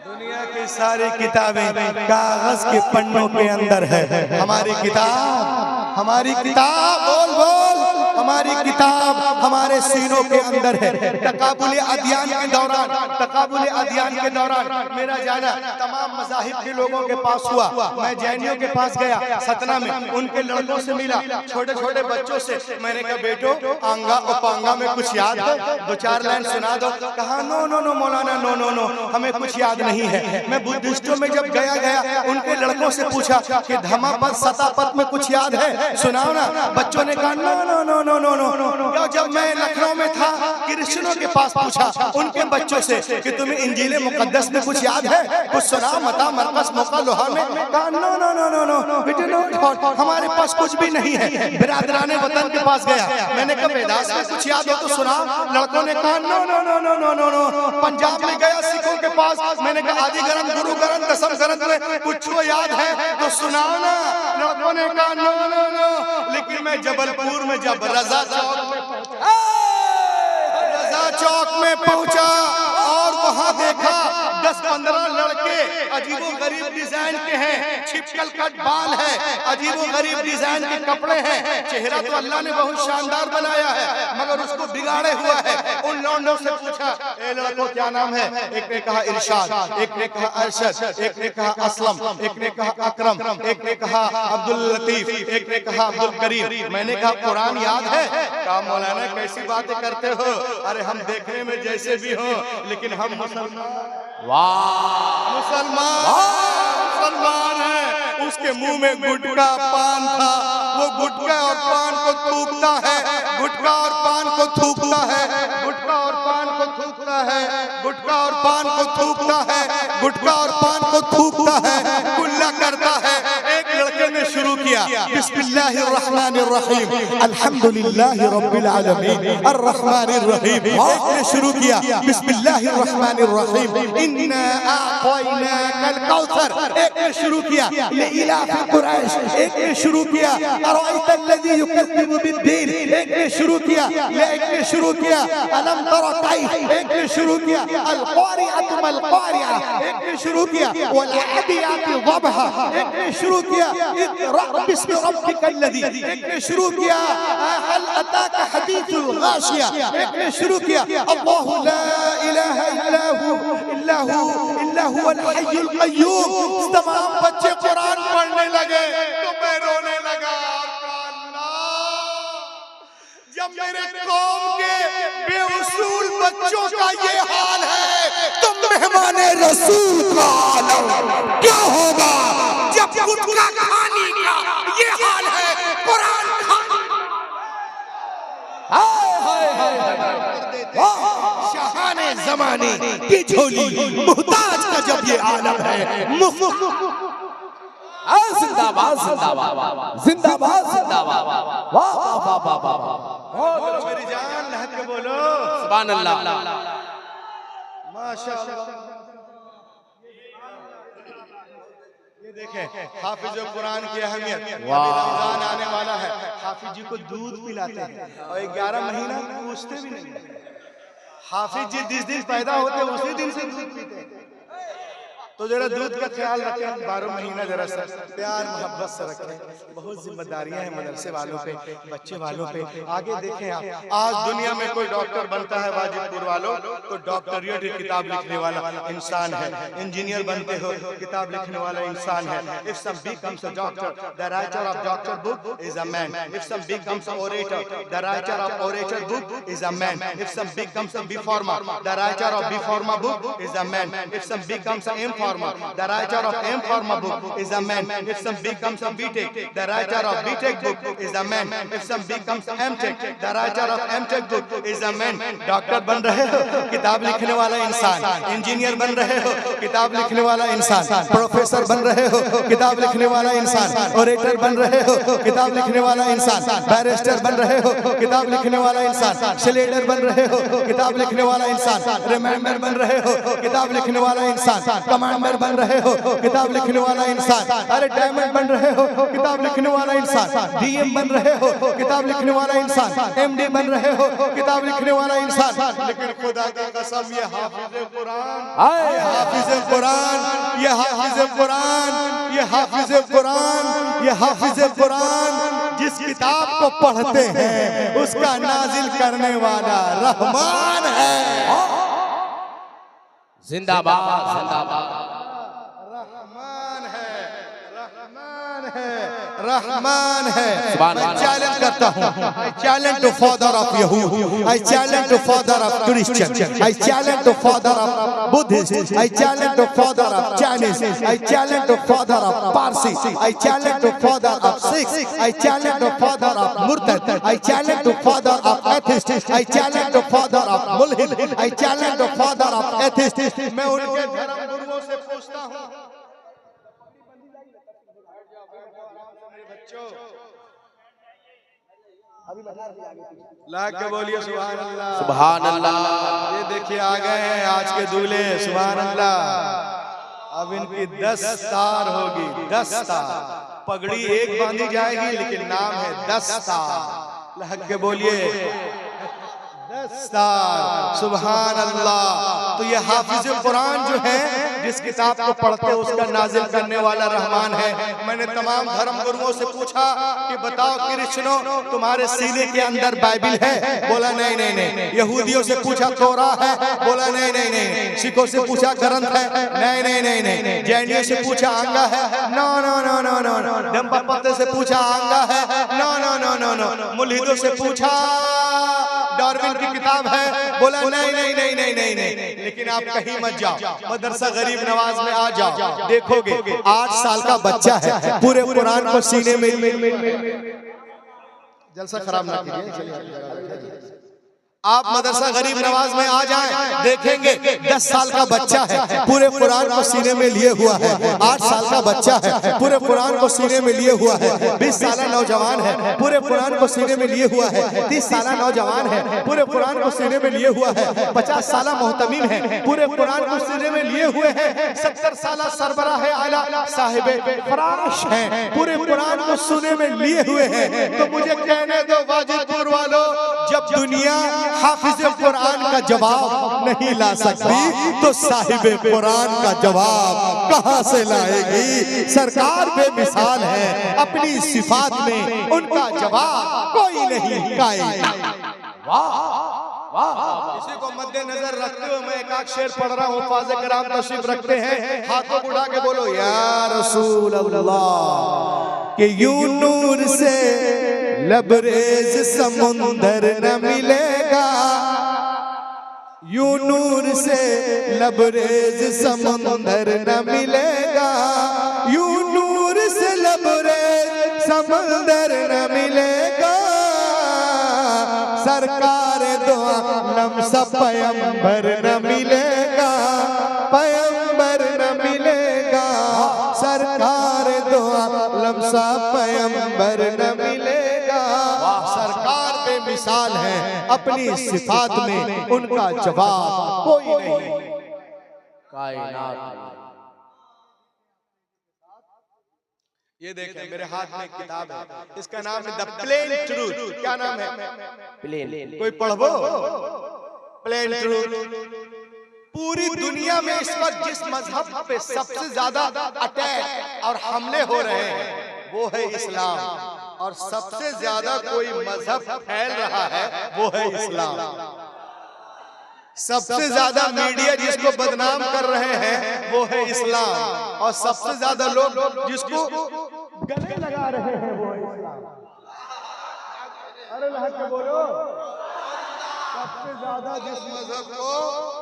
दुनिया की सारी किताबें कागज के पन्नों के अंदर है, हमारी किताब, हमारी किताब, बोल बोल, हमारी किताब हमारे सीनों के अंदर है। तकाबुल अदियान के दौरान, तकाबुल अदियान के दौरान मेरा जाना तमाम मज़ाहिब के लोगों के पास हुआ। मैं जैनियों के पास गया सतना में, उनके लड़कों से मिला, छोटे छोटे बच्चों से। मैंने कहा, बेटो आंगा उपांगा में कुछ याद है? 2-4 लाइन सुना दो। कहा, नो नो नो मौलाना, नो नो नो, हमें कुछ याद नहीं है। मैं बुद्धिस्टों में जब गया उनके लड़कों से पूछा कि धमापद सतापद में कुछ याद है, सुनाओ ना। बच्चों ने कहा, no no no no no no. जब मैं लखनऊ में था, कृष्णों के पास पूछा उनके बच्चों से कि तुम्हें इंजील मुकद्दस में कुछ याद है, कुछ सुनाओ, मता मरकस मौका लोहा में। कहा, no no no no no, हमारे पास कुछ भी नहीं है। बिरादराने वतन के पास गया, मैंने कहा, वेदास में कुछ याद हो तो सुनाओ। लड़कों ने कहा, no no no no no no no. Punjab में गया सिखों के पास, मैंने कहा, आदि ग्रंथ, गुरु ग्रंथ, दसम ग्रंथ में कुछ याद है तो सुनाओ ना। लड़कों ने कहा, नो नो नो। लेकिन मैं जबलपुर में जब रजा चौक में पहुंचा और वहां देखा 10-15 लड़के अजीबो गरीब डिजाइन के हैं, छिपकल कट बाल है, अजीबो गरीब डिजाइन के कपड़े हैं। चेहरा तो अल्लाह ने बहुत शानदार बनाया है, मगर उसको बिगाड़े हुआ है। उन लौंडों से पूछा, ए लड़कों क्या नाम है? एक ने कहा इरशाद, एक ने कहा अरशद, एक ने कहा असलम, एक ने कहा अकरम, एक ने कहा अब्दुल लतीफ, एक ने कहा अब्दुल करीम। मैंने कहा, कुरान याद है? कहा, मौलाना कैसी बातें करते हो? अरे हम देखने में जैसे भी हो, लेकिन हम मुसलमान, मुसलमान है, उसके मुंह में गुटखा पान था, वो गुटखा और पान को थूकता है, गुटखा और पान को थूकता है, गुटखा और पान को थूकता है, गुटखा और पान को थूकता है, गुटखा और पान को थूकता है, कुल्ला करता है। एक लड़के ने शुरू किया बिस्मिल्लाहिर्रहमानिर्रहीम अल्हम्दुलिल्लाहि रब्बिल आलमीन अर्रहमानिर्रहीम। एक ने शुरू किया बिस्मिल्लाहिर्रहमानिर्रहीम इन्ना अअतैनाकल कौसर। एक ने शुरू किया लिइलाफि कुरैश। एक ने शुरू किया अरअयतल्लज़ी युकज़्ज़िबु बिद्दीन। एक ने शुरू किया, एक ने शुरू किया अलम तरा कैफ। एक ने शुरू किया अल क़ारिअतु मल क़ारिअ। एक ने शुरू किया वल आदियाति ज़बहा। एक ने शुरू किया इक़रा बिस्मि रब्बिकल लज़ी। एक ने शुरू किया हल अताका हदीथुल गाशिया। एक ने शुरू किया अल्लाहु ला इलाहा इल्ला हुवल हय्युल क़य्यूम। तमाम बच्चे कुरान पढ़ने लगे तो मैं रोने लगा। जब मेरे कौम के बेउसूल बच्चों का ये हाल है तो मेहमाने रसूल का आलम क्या होगा? जब गुटखा खाने का ये हाल है, कुरान शाहाने जमाने की झोली मुहताज का जब ये आलम है। जिंदाबाद जिंदाबाद जिंदाबाद जिंदाबाद। वाह वाह वाह वाह वाह। मेरी जान लहक के बोलो सुभान अल्लाह। माशाअल्लाह। ये देखें हाफिज कुरान की अहमियत। रमजान आने वाला है, हाफिज जी को दूध पिलाते हैं और 11 महीना पूछते भी नहीं। हाफिज जी जिस दिन पैदा होते उसी दिन से दूध पीते हैं। तो जरा दूध का ख्याल रखें, 12 महीना जरा सा प्यार मोहब्बत से रखें। बहुत जिम्मेदारियां हैं मदरसे वालों पे, बच्चे वालों पे। आगे देखें आप, आज दुनिया में कोई डॉक्टर बनता है वाजिबपुर वालों तो डॉक्टरियत की किताब लिखने वाला इंसान है। इंजीनियर बनते हो, किताब लिखने वाला इंसान है। If some becomes a doctor, the writer of doctor book is a man. If some becomes an orator, the writer of orator book is a man. If some becomes a B-Pharma, the writer of B-Pharma book is a man. If some becomes an M-Pharma, the writer of M-Pharma book is a man. If some becomes a B-Tech, the writer of B-Tech book is a man. If some becomes M-Tech, the writer of M-Tech book is a man. Doctor बन रहे हो, किताब लिखने वाला इंसान। Engineer बन रहे हो, किताब लिखने वाला इंसान। प्रोफेसर बन रहे हो, किताब लिखने वाला इंसान। ओरेटर बन रहे हो, किताब लिखने वाला इंसान। बैरिस्टर बन रहे हो, किताब लिखने वाला इंसान। स्लेटर बन रहे हो, किताब लिखने वाला इंसान। रिमेंबर बन रहे हो, किताब लिखने वाला इंसान। कमांडर बन रहे हो, किताब लिखने वाला इंसान। अरे डायमंड बन रहे हो, किताब लिखने वाला इंसान। डीएम बन रहे हो, किताब लिखने वाला इंसान। एमडी बन रहे हो, किताब लिखने वाला इंसान। लेकिन खुदा की कसम ये हाफिज कुरान, ये हाफिज कुरान, ये हाफिज कुरान, ये हाफिज कुरान, ये हाफिज कुरान जिस किताब को पढ़ते हैं उसका नाजिल करने वाला रहमान है। जिंदाबाद जिंदाबाद। रहमान है, रहमान है, रहमान है। सुभान मैं चैलेंज करता हूँ, I challenge to father of Yahud, I challenge to father of Christian, I challenge to father of Buddhist, I challenge to father of Chinese, I challenge to father of Parsi, I challenge to father of Sikhs, I challenge to father of Murtad, I challenge to father of atheist, I challenge to father of Mulhid, I challenge to father of atheist। मैं उनके धर्म गुरुओं से पूछता हूँ, लाख के बोलिए सुभान अल्लाह, सुभान अल्लाह। ये देखिए आ गए हैं आज के दूल्हे, सुभान अल्लाह। अब इनकी 10 तार होगी, 10 तार। पगड़ी एक बांधी जाएगी लेकिन नाम है 10 तार। लाख के बोलिए 10 तार, सुभान अल्लाह। तो ये हाफिज कुरान जो है जिस किताब को पढ़ते उसका नाजिल करने वाला रहमान है। मैंने तमाम धर्म गुरुओं से पूछा कि बताओ क्रिश्चियनों तुम्हारे सीने के अंदर बाइबिल है? बोला नहीं नहीं नहीं। यहूदियों से पूछा तोरा है? बोला नहीं नहीं नहीं। सिखों से पूछा ग्रंथ है? नहीं नहीं नहीं नहीं। जैनियों से पूछा आंगा है? No no no no no no. डंपर पत्ते से पूछा आंगा है? No no no no no. मुल्हिदों से पूछा डार्विन की किताब है? बोला नहीं नहीं नहीं नहीं नहीं नहीं, लेकिन आप कहीं मत जाओ, मदरसा गरीब नवाज में आ जाओ, देखोगे 8 साल का बच्चा है, पूरे कुरान को सीने में। जलसा खराब ना कीजिए, चलिए आप मदरसा गरीब नवाज में आ जाएं, देखेंगे 10 साल का बच्चा है, पूरे कुरान को सीने में लिए हुआ है। 8 साल का बच्चा है, पूरे कुरान को सीने में लिए हुआ है। 20 साल नौजवान है, पूरे कुरान को सीने में लिए हुआ है। 30 साल नौजवान है, पूरे कुरान को सीने में लिए हुआ है। 50 साल मोहतमिम है, पूरे कुरान को सीने में लिए हुए हैं। 70 साल सरबराह आला साहिब फराश है, पूरे कुरान को सीने में लिए हुए हैं। तो मुझे कहने दो वाजिदपुर वालों, जब दुनिया हाफिज कुरान का जवाब नहीं ला सकती तो साहिब कुरान का जवाब कहां से लाएगी? सरकार बेमिसाल है, अपनी सिफात में उनका जवाब कोई नहीं कायम। वाह वाह। इसी को मद्देनजर रखते हुए मैं एक शेर पढ़ रहा हूँ। फाज़े कराम तशरीफ रखते हैं, हाथों उठा के बोलो या रसूल अल्लाह, कि यूं नूर से लबरेज समुंदर न मिलेगा, यूं नूर से लबरेज समुंदर न मिलेगा, यूं नूर से लबरेज समुंदर न मिलेगा। सरकार दो आलम सा पैगंबर न मिलेगा, पैगंबर न मिलेगा। सरकार दो आलम सा पैगंबर न मिलेगा। सरकार बेमिसाल है, अपनी सिफात में उनका जवाब कोई नहीं कायनात। ये देखें मेरे हाथ में एक किताब है, इसका नाम है द प्लेन ट्रूथ। क्या नाम है? प्लेन। कोई पढ़ो प्लेन ट्रूथ। पूरी दुनिया में इस वक्त जिस मजहब पे सबसे ज्यादा अटैक और हमले हो रहे हैं वो है इस्लाम, और सबसे ज्यादा कोई मजहब फैल रहा है वो है इस्लाम। सबसे ज्यादा मीडिया जिसको बदनाम कर रहे हैं वो है इस्लाम, और सबसे ज्यादा लोग जिसको गले लगा रहे हैं वो है इस्लाम। अरे लहक के बोलो, सबसे ज्यादा जिस मजहब को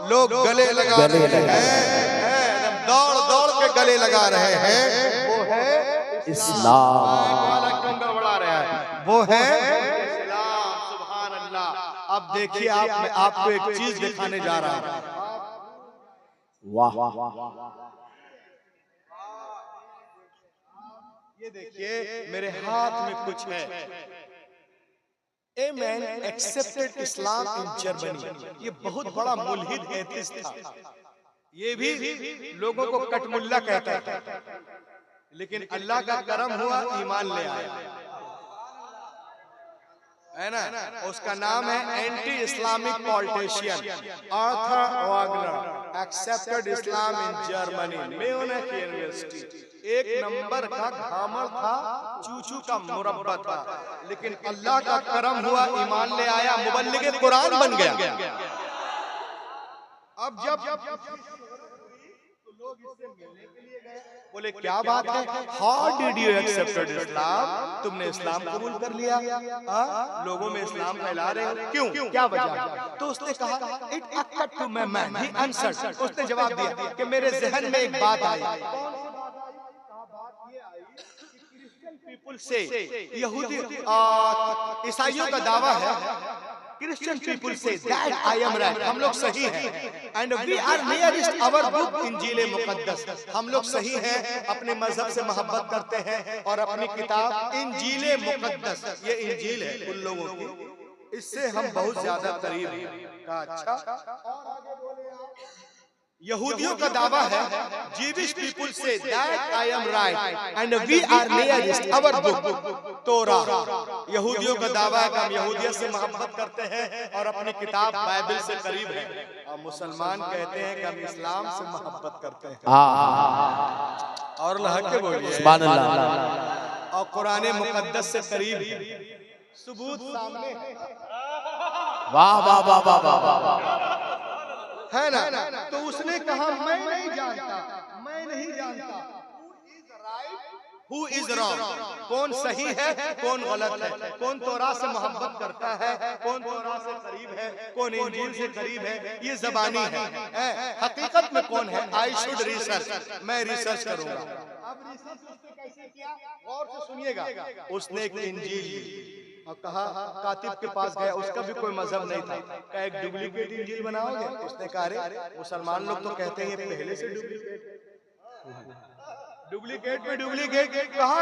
लोग गले लगा रहे हैं, दौड़ दौड़ के गले लगा रहे हैं वो है इस्लाम। बढ़ा रहा है वो है इस्लाम। सुभान अल्लाह। अब देखिए मैं आपको एक चीज दिखाने जा रहा हूं। वाह। ये देखिए मेरे हाथ में कुछ है। A man accepted Islam in Germany. ये बहुत बड़ा मुल्हिद एथिस्ट था, ये भी लोगों को कटमुल्ला कहता था, लेकिन अल्लाह का करम हुआ ईमान ले आया, है ना। उसका नाम है anti Islamic politician Arthur Wagner, accepted Islam in Germany, Munich university. एक नंबर का घामर था, चूचू का मुरब्बा था, लेकिन अल्लाह का करम हुआ ईमान ले आया, मुबल्लिग कुरान बन गया। अब जब लोग इससे मिलने के लिए गए, बोले क्या बात है, हाउ डिड यू एक्सेप्टेड इस्लाम? तुमने इस्लाम कबूल कर लिया, लोगों में इस्लाम फैला रहे हो, क्यों, क्या वजह? तो उसने कहा it occurred to my mind, he answered. उसने जवाब दिया कि मेरे जहन में एक बात आई। पीपुल से यहूदी ईसाइयों का दावा है, Christian people say that I am right, हम लोग सही हैं, and we are nearest our book Injil Muqaddas, हम लोग सही हैं, अपने मजहब से मोहब्बत करते हैं, और अपनी किताब इंजील मुकद्दस, ये इंजील है उन लोगों की, इससे हम बहुत ज्यादा करीब हैं। का अच्छा यहूदियों का दावा है, Jewish people say that I am right and we are nearest our book Torah. यहूदियों का दावा है कि हम यहूदियत से मोहब्बत करते हैं और अपनी किताब बाइबल से करीब हैं, और मुसलमान कहते हैं कि हम इस्लाम से मोहब्बत करते हैं। और लहक के बोलिए सुभान अल्लाह। और कुरान मुकद्दस से करीब सबूत सामने है। वाह वाह वाह वाह वाह, है ना। तो उसने कहा मैं नहीं जानता, मैं नहीं जानता, who is right who is wrong, कौन सही है कौन गलत है, कौन तौरात से मोहब्बत करता है, कौन तौरात से करीब है, कौन इंजील से करीब है, ये ज़बानी है। हकीकत में कौन है? आई शुड रिसर्च, मैं रिसर्च करूंगा। अब रिसर्च उसने कैसे किया, गौर से सुनिएगा। उसने एक इंजील ली और कहा, कातिब के पास गया, उसका भी कोई मजहब नहीं था, क्या एक डुप्लीकेट इंजील बनाओगे? उसने कहा, अरे मुसलमान लोग तो कहते हैं ये पहले से डुप्लीकेट में डुप्लीकेट कहा,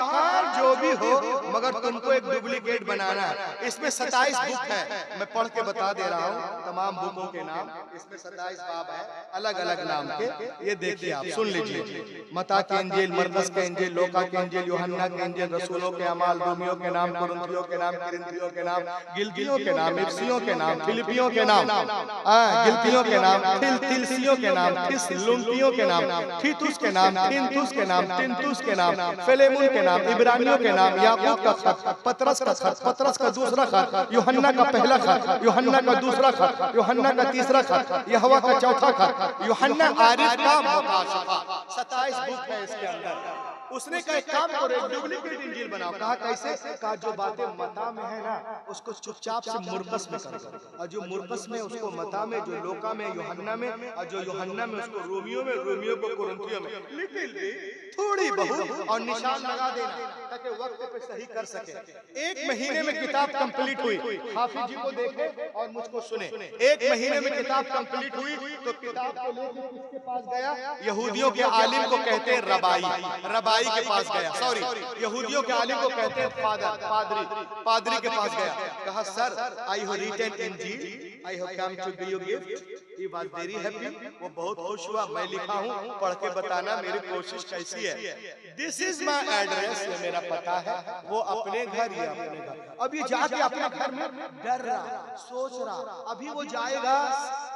जो भी हो, मगर तुमको एक डुप्लीकेट बनाना है। इसमें 27 बुक है, मैं पढ़ के बता दे रहा हूँ तमाम बुकों के नाम। इसमें 27 बाब है अलग अलग नाम के, ये देखिए आप सुन लीजिए। मत्ता के इंजील, मरकस के इंजील, लूका के इंजील, यूहन्ना के इंजील, रसूलों के अमाल, रोमियो के नाम, कुरिन्थियों के नाम, किरिन्थियों के नाम, गिलतियों के नाम, इफिसियों के नाम, फिलिपियों के नाम, गिलतियों के नाम, तिलसियों के नाम, थिस्सलुनीकियों के नाम, तीतुस के नाम, थिन्तुस के नाम, तिन्तुस के नाम, फिलेमोन के नाम, इब्रानियों के नाम, याकूब का खत, पतरस का खत, पतरस का दूसरा खत, यूहन्ना का पहला खत, यूहन्ना का दूसरा खत, यूहन्ना का तीसरा खत, यहोवा का चौथा खत, यूहन्ना आरिफ का मुकाशफा। 27 बुक है इसके अंदर। उसने कहा एक काम करो, एक डुप्लीकेट इंजील बनाओ। कहा कैसे? कहा जो बातें मत्ता में है ना, उसको चुपचाप से मुरकस में कर दो, और जो मुरकस में उसको मत्ता में, जो लूका में, यूहन्ना में, और जो यूहन्ना में उसको रोमियो में, रोमियो को कुरिन्थियों में, थोड़ी बहुत और निशान लगा देना ताकि वक्त पे सही कर सके। एक महीने में किताब कंप्लीट हुई। हाफिज जी को देखे और मुझको सुने। एक महीने में किताब कंप्लीट हुई तो किताब को लेकर किसके पास गया? यहूदियों के आलिम को कहते हैं रबाई, रबाई के पास गया। सॉरी, यहूदियों के आलिम को कहते हैं फादर, पादरी, पादरी के पास गया। कहा, sir I have written Injil, I have come to give you gift. He was very happy, वो बहुत खुश हुआ। मैं लिखा हूँ, पढ़ के बताना मेरी कोशिश कैसी है। दिस इज माई एड्रेस, ये मेरा पता है। वो अपने घर, ये अपने घर। अब ये जाके अपने घर में डर रहा, सोच रहा। अभी वो जाएगा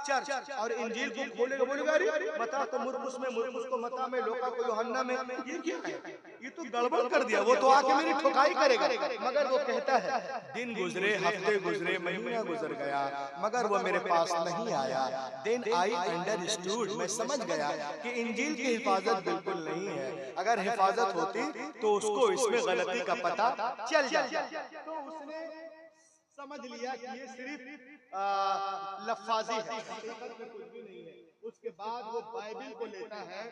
चर्च और इंजील को खोलेगा, बोलेगा अरे मत्ता तो मुरकुस में, मुरकुस को मत्ता में, लूका को यूहन्ना में, ये क्या है? ये तो गड़बड़ कर दिया। वो तो आके मेरी ठुकाई करेगा। मगर वो कहता है, दिन गुजरे, हफ्ते गुजरे, महीना गुजर गया, मगर वो मेरे पास नहीं आया। देन आई अंडरस्टूड, मैं समझ गया कि इंजील की हिफाजत बिल्कुल नहीं है। अगर हिफाजत होती तो उसको इसमें गलती का पता चल जाता। तो उसने समझ लिया कि ये सिर्फ लफ्फाजी है, हकीकत में कुछ भी नहीं है। उसके बाद वो बाइबिल को लेता है,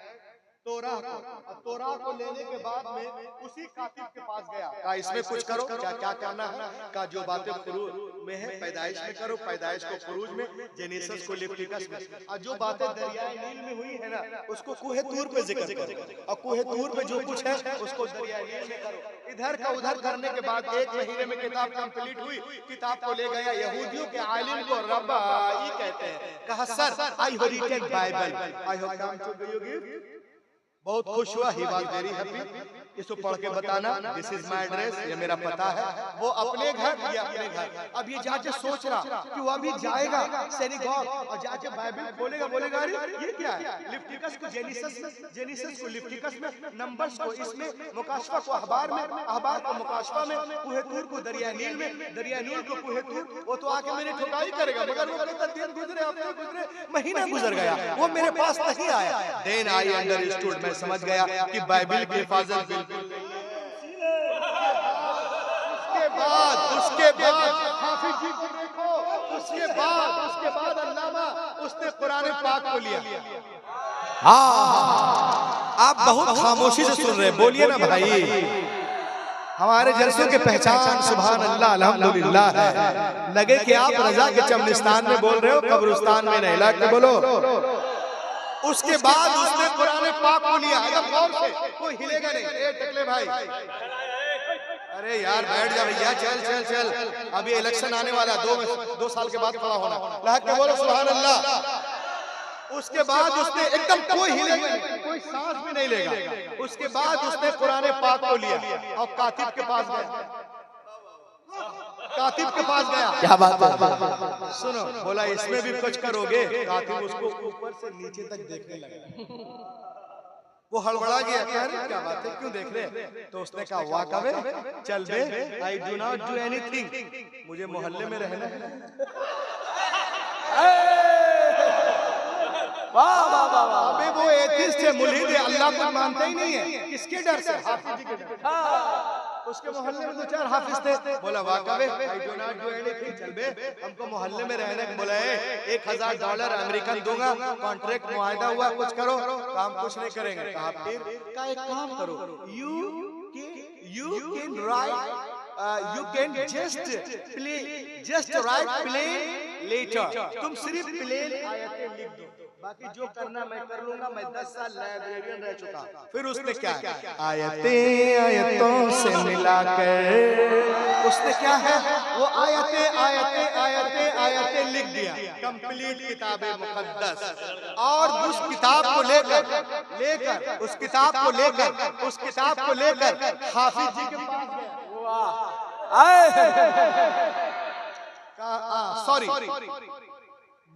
तोरा को, और तोरा को लेने के बाद में उसी कातिब के पास गया। कहा इसमें कुछ करो, क्या क्या करना है? कहा जो बातें फुरूज में है पैदाइश में करो, पैदाइश को फुरूज में, जेनेसिस को लेविटिकस में, और जो बातें दरियाए नील में हुई है ना, उसको कूहे तूर पे जिक्र करो, और कूहे तूर पे जो कुछ है उसको दरियाए नील में करो। इधर का उधर करने के बाद 1 महीने में किताब कंप्लीट हुई। किताब को ले गया यहूदियों के आलिम को रब्बाई कहते हैं। कहा, sir I have written Bible, I have come to give you gift. बहुत खुश हुआ। He was very happy. इसको पढ़ के बताना, दिस इज माय एड्रेस, ये मेरा पता है। वो अपने घर, ये अपने घर। अब ये जाके सोच रहा कि वो अभी जाएगा सिनेगॉग और जाके बाइबल खोलेगा, बोलेगा अरे ये क्या है? लिविटिकस को जेनेसिस में, जेनेसिस को लिविटिकस में, नंबर्स को इसमें, मुकाशफा को अखबार में, अखबार को मुकाशफा में, कूहे तूर को दरिया नील में, दरिया नील को कूहे तूर। वो तो आके मेरी ठुकाई करेगा। मगर वो कहता दिन गुजरे, हफ्ते गुजरे, महीना गुजर गया, वो मेरे पास नहीं आया। देन आई अंडरस्टूड, मैं समझ गया कि बाइबिल की हिफाजत बिल्कुल नहीं है। उसके बाद हाफिज जी को देखो, उसके बाद अल्लामा उसने कुरान पाक को लिया। आप बहुत खामोशी से सुन रहे, बोलिए ना भाई। हमारे जलसों के पहचान सुभान अल्लाह अल्हम्दुलिल्लाह है। लगे कि आप रजा के चमनिस्तान में बोल रहे हो, कब्रिस्तान में नहीं, लग के बोलो। उसके बाद उसने कुरान पाक को लिया। अगर गौर से, कोई हिलेगा नहीं। ए टकले भाई, अरे यार बैठ जा भैया, चल चल चल, अभी इलेक्शन आने वाला है, 2 साल के बाद खड़ा होना। लहक के बोलो सुभान अल्लाह। उसके बाद उसने एकदम, कोई हिलेगा नहीं, कोई सांस भी नहीं लेगा। उसके बाद उसने कुरान पाक को लिया और कातिब के पास गया। कातिब के पास गया। क्या बात है? सुनो, बोला इसमें भी कुछ करोगे? कातिब उसको ऊपर से नीचे तक देखने लगा। वो हड़बड़ा गया, कह रहे क्या बात है, क्यों देख रहे? तो उसने कहा वाकवे चल बे, I do not do anything, मुझे मोहल्ले में रहना है। वाह वाह वाह। अबे वो एथिस्ट है, मुल्हिद है, अल्लाह को मानता ही नहीं है। किसके डर से? हाफिज जी के डर से। उसके मोहल्ले में 2-4 हाफिज थे। बोला वाकवे I do not do anything, चल बे हमको मोहल्ले में रहने को बोला है, $1000 अमेरिकन दूंगा, कॉन्ट्रैक्ट मुआहदा हुआ, कुछ करो। काम कुछ नहीं करेंगे। कहा फिर का एक काम करो, you can write you can just write plain later, तुम सिर्फ प्लेन आयतें लिख दो, बाकी जो करना मैं कर लूंगा। मैं 10 साल लाइब्रेरियन रह चुका। फिर उसने क्या आयतें आयतों से मिलाकर उसने क्या है वो आयतें लिख दिया, कंप्लीट किताब मुकद्दस। और उस किताब को लेकर उस किताब को लेकर हाफिज जी के पास गया। सॉरी,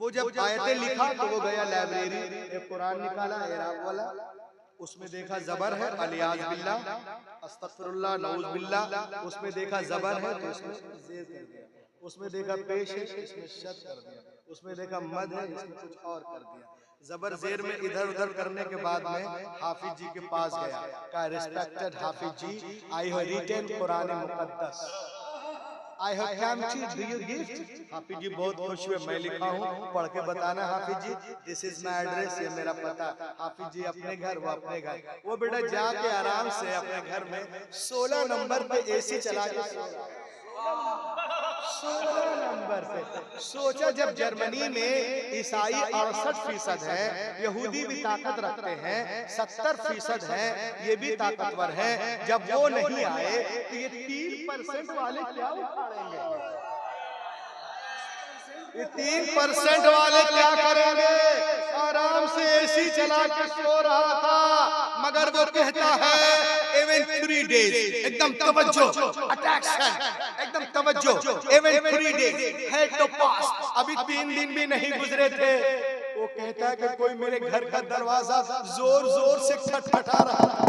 वो जब आयतें लिखा तो वो गया लाइब्रेरी, एक कुरान निकाला इराक वाला, उसमें देखा जबर है, अलियाज बिल्लाह, अस्तगफिरुल्लाह, नऊज बिल्लाह। उसमें देखा जबर है तो उसमें ज़ेर कर दिया, उसमें देखा पेश है इसमें शद कर दिया, उसमें देखा मद है इसमें कुछ और कर दिया। जबर जेर में इधर उधर करने के बाद में हाफिज जी के पास गया, कहा respected Hafiz ji, I have written Quran मुकद्दस, I have come to do you gift। Hafiz ji बहुत खुश हुए, मैं लिखा हूँ, पढ़ के बताना हाफिज जी, दिस इज माई एड्रेस, ये मेरा पता। हाफिज जी अपने घर, वो अपने घर। वो बेटा जाके आराम से अपने घर में 16 नंबर पे एसी चला के 16 नंबर पे। सोचा जब जर्मनी में ईसाई 68% है, यहूदी भी ताकत रखते हैं, 70% है, ये भी ताकतवर है, जब वो नहीं आए तो ये 3% वाले क्या उखाड़ेंगे? ये 3% वाले क्या करेंगे? आराम से एसी चला के सो रहा था, मगर वो कहता है even 3 days, एकदम तवज्जो, अट्रैक्शन, एकदम तवज्जो, even 3 days had to pass, अभी 3 दिन भी नहीं गुजरे थे। वो कहता है कि कोई मेरे घर का दरवाजा जोर जोर से खटखटा रहा था,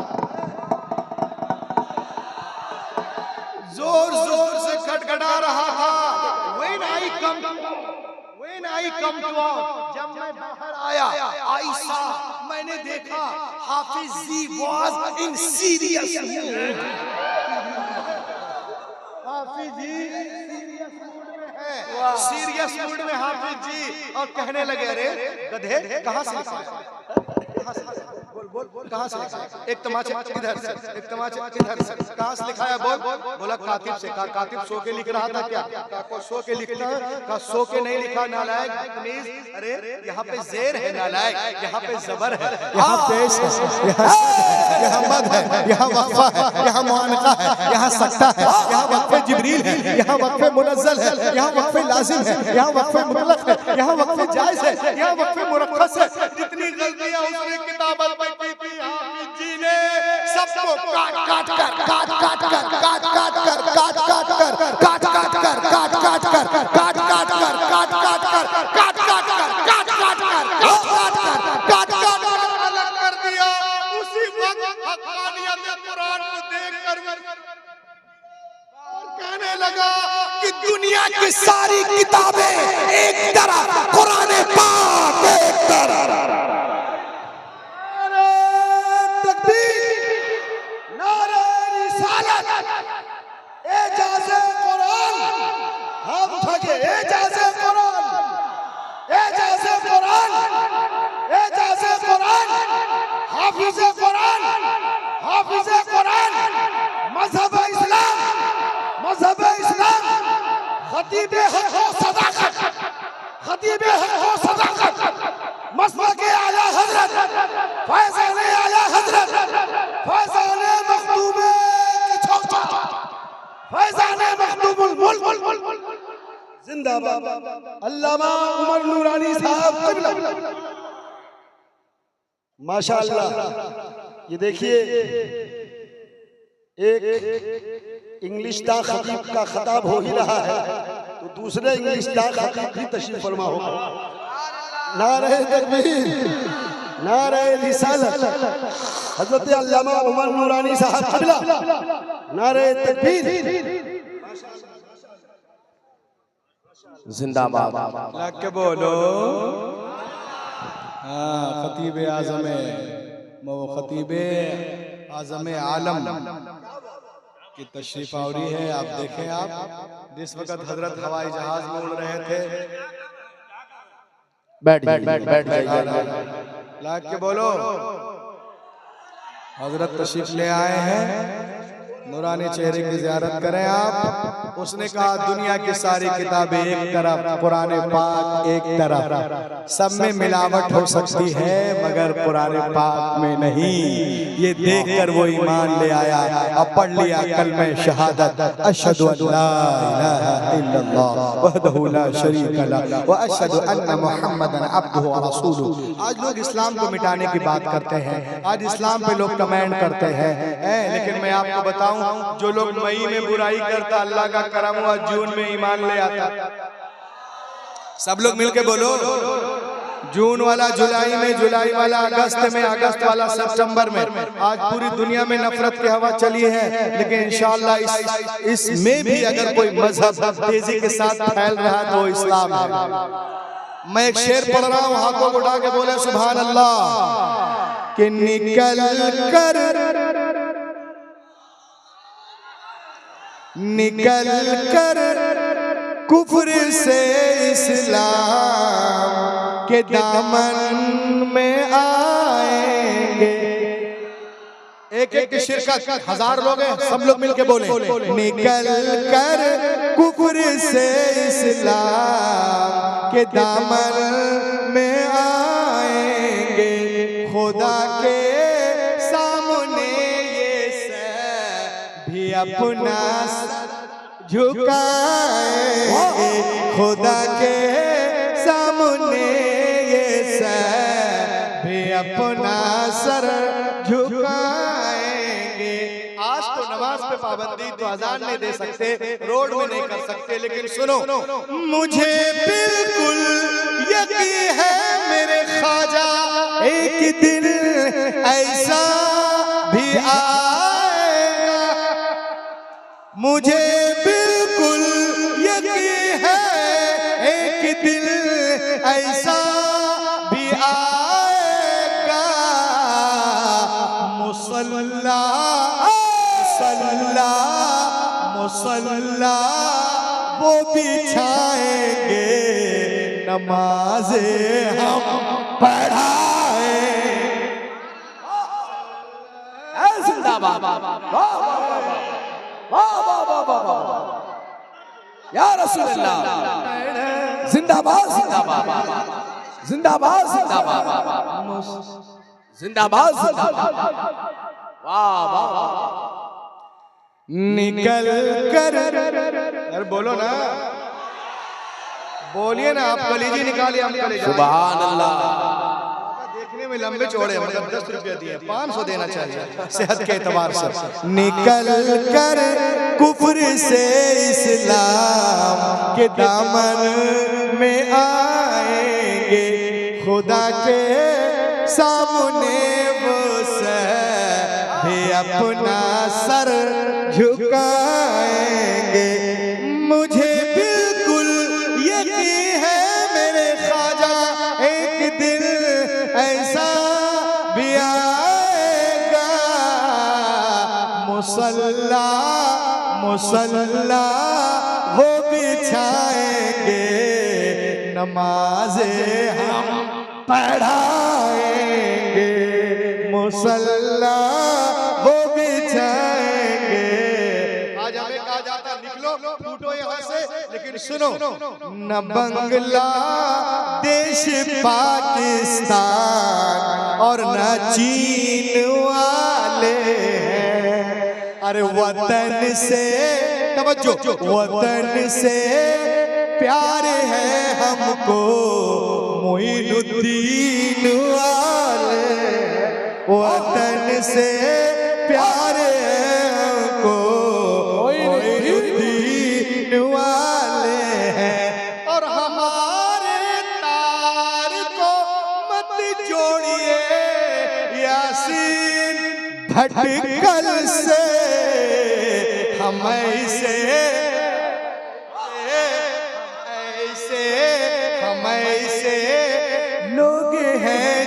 जोर जोर से खटखटा रहा था। When I come to out, जब मैं बाहर आया, आइशा मैंने देखा Hafiz ji was in serious mood। Hafiz ji serious mood में हाफिज जी, और कहने लगे अरे गधे कहाँ से बोल कहाँ से एक तमाचा इधर से, एक तमाचा इधर से, कहाँ से लिखा है? बोला कातिब से। कहा कातिब सो के लिख रहा था क्या? कहा सो के लिखता है? कहा सो के नहीं लिखा नालायक बदतमीज, अरे यहाँ पे जेर है नालायक, यहाँ पे जबर है, यहाँ पेश है, यहाँ मद है, यहाँ वक्फा है, यहाँ मुआनका है, यहाँ सकता है, यहाँ वक्फे जिब्रील है, यहाँ वक्फे मुनज़्ज़ल है, यहाँ वक्फे लाजिम है, यहाँ वक्फे मुतलक है, यहाँ वक्फे जायज़ है, यहाँ वक्फे मुरख्खस है। जितनी गलतियाँ उसने किताबत में की थी, हाफिज जी ने सबको काट अलग कर दिया। उसी वक्त हक़ानियत कुरान को देखकर कहने लगा कि दुनिया की सारी किताबें एक तरफ, कुरान पाक एक तरफ। जिंदाबाद अल्लामा उमर नूरानी साहब क़िबला। माशाअल्लाह, ये देखिए एक इंग्लिश दा खतीब का खिताब हो ही रहा है, तो दूसरे इंग्लिश दा खतीब भी तशरीफ फरमा होगा। नारे तकबीर, नारे रिसालत, हजरत अल्लामा उमर नूरानी साहब क़िबला, नारे तकबीर, जिंदाबाद। लग के बोलो हाँ, खतीब आज़म वो खतीब आज़म आलम की तशरीफ आवरी है। आप देखें, आप जिस वक्त हजरत हवाई जहाज में उड़ रहे थे, बैठ जाइए। लाग के बोलो, हजरत तशरीफ ले आए हैं, नूरानी चेहरे की ज़ियारत करें आप। उसने कहा दुनिया की सारी किताबें एक तरफ, कुरान पाक एक तरफ, सब में मिलावट हो सकती है मगर कुरान पाक में नहीं। ये देखकर वो ईमान ले आया और पढ़ लिया कलमे शहादत, अशहदु अल्ला इलाहा इल्लल्लाह वहदहु ला शरीका लह व अशहदु अन्ना मुहम्मदन अब्दुहु व रसूलुहु। आज लोग इस्लाम को मिटाने की बात करते हैं, आज इस्लाम पे लोग कमेंट करते हैं, लेकिन मैं आपको बताऊं, जो लोग मई में बुराई करता, अल्लाह का करम हुआ जून में ईमान ले आता। सब लोग मिलके बोलो, जून वाला जुलाई में, जुलाई वाला अगस्त में, अगस्त वाला सितंबर में। आज पूरी दुनिया में नफरत की हवा चली है, लेकिन इंशाअल्लाह इसमें भी अगर कोई मजहब तेजी के साथ फैल रहा है तो इस्लाम है। मैं एक शेर पढ़ रहा हूँ, हाथों को उठा के बोले सुभान अल्लाह। कि निकल कर कुफ्र से इस्लाम के दामन में आएंगे। एक एक शिरकत, 1000 लोग हैं, सब लोग मिलके बोले, निकल कर कुफ्र से इस्लाम के दामन में आएंगे। खुदा के सामने ये सब भी अपना झुकाएंगे। खुदा के सामने ये सब भी अपना सर झुकाएंगे। आज तो नमाज पे पाबंदी, तो अजान नहीं दे सकते, रोड में नहीं कर सकते, लेकिन सुनो, मुझे बिल्कुल यकीन है मेरे ख्वाजा एक दिन ऐसा भी आएगा। मुझे बिल्कुल यकीन है एक दिन ऐसा भी आएगा। मुसल्ला मुसल्ला मुसल्ला वो बिछाएंगे, नमाज़े हम पढ़ाए। जिंदाबाद, या रसूलल्लाह, जिंदाबाद जिंदाबाद जिंदाबाद जिंदाबाद जिंदाबाद जिंदाबाद। वाह वाह वाह। निकल कर, अरे बोलो ना, बोलिए ना, आप कलीजी निकालिए, हम कलीजी। सुभान अल्लाह। देखने में लंबे चौड़े, मतलब 10 रुपया दिए, 500 देना चाहिए सेहत के एतबार से। निकल कर कुफ्र से इस्लाम के दामन में आएंगे। खुदा के सामने वो भी अपना सर झुकाएंगे। मुझे बिल्कुल यकीन है मेरे ख्वाजा एक दिन ऐसा भी आएगा। मुसल्ला मुसल्ला वो बिछाएंगे, नमाज़े हम पढ़ाएंगे। मुसल्ला वो बिछाएंगे। आज हमें कहा जाता निकलो, फूटो यहाँ से, लेकिन सुनो, न बांग्लादेश पाकिस्तान और न चीन वाले हैं। अरे वतन से तवज्जो, वतन से प्यार है हमको मोइनुद्दीन वाले। वतन से प्यार है हमको मोइनुद्दीन वाले हैं। और हमारे तार को मत जोड़िए यासीन भटकल से। हम ऐसे लोग हैं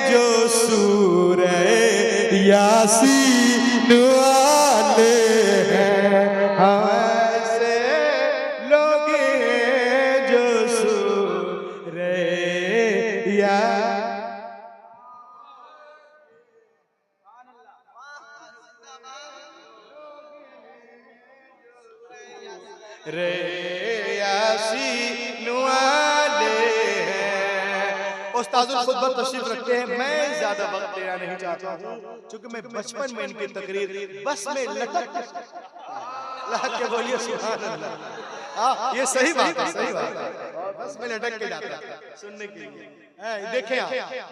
यासीन वाले हैं, हम ऐसे लोग हैं जो सूरे या रे यासीन वाले हैं। उस्तादुल खुतबा तशरीफ रखते हैं। मैं ज्यादा वक्त लेना नहीं चाहता हूँ, क्योंकि मैं बचपन में इनकी तकरीर बस में लटक के बोलिए सुभान अल्लाह। हाँ, ये सही बात है, सही बात है। बस में लटक के जाता सुनने के लिए। देखें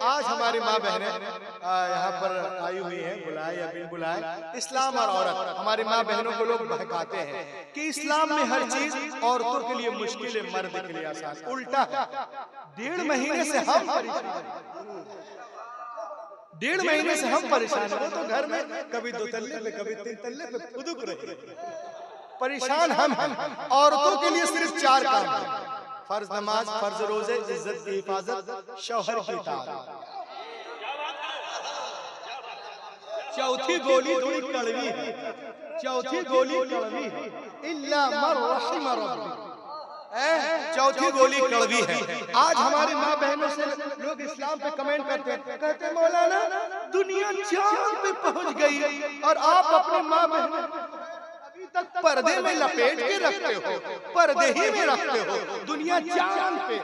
आज हमारी माँ बहनें यहाँ पर आई हुई हैं, बुलाए या बिन बुलाए। इस्लाम और औरत, हमारी माँ बहनों को लोग बहकाते हैं कि इस्लाम में हर चीज औरतों के लिए मुश्किल है, मर्द के लिए आसान। उल्टा है। 1.5 महीने से हम परेशान हैं। वो तो घर में कभी 2 तल्ले पे, कभी 3 तल्ले पे फुदुक रहे। परेशान हम हैं। औरतों के लिए सिर्फ 4 काम हैं: फर्ज नमाज, फर्ज रोजे, इज्जत की हिफाजत, शौहर की इताअत। चौथी गोली थोड़ी कड़वी है, चौथी गोली कड़वी है, इल्ला मर रहिम रब्बी। चौथी गोली कड़वी है। आज हमारी माँ बहनों से लोग इस्लाम पे कमेंट करते हैं, कहते मौलाना दुनिया चांद पे पहुंच गई और आप अपने माँ बहनों तक पर्दे में लपेट के रखते हो, पर्दे ही में रखते हो। दुनिया चांद पे,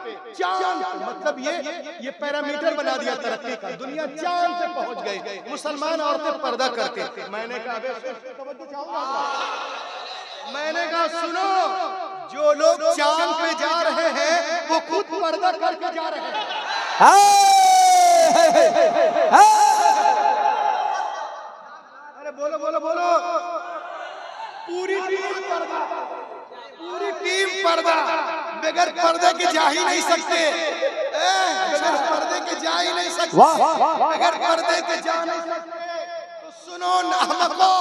मतलब ये पैरामीटर बना दिया तरक्की का। दुनिया चांद पे पहुंच गई, मुसलमान औरतें पर्दा करते। मैंने कहा सुनो, जो लोग चांद पे जा रहे हैं वो खुद पर्दा करके जा रहे हैं। अरे बोलो बोलो बोलो। पूरी टीम पर्दा, बगैर पर्दे के जा ही नहीं सकते। बगैर पर्दे के जा ही नहीं सकते, बगैर पर्दे के जा नहीं सकते। तो सुनो अहमको,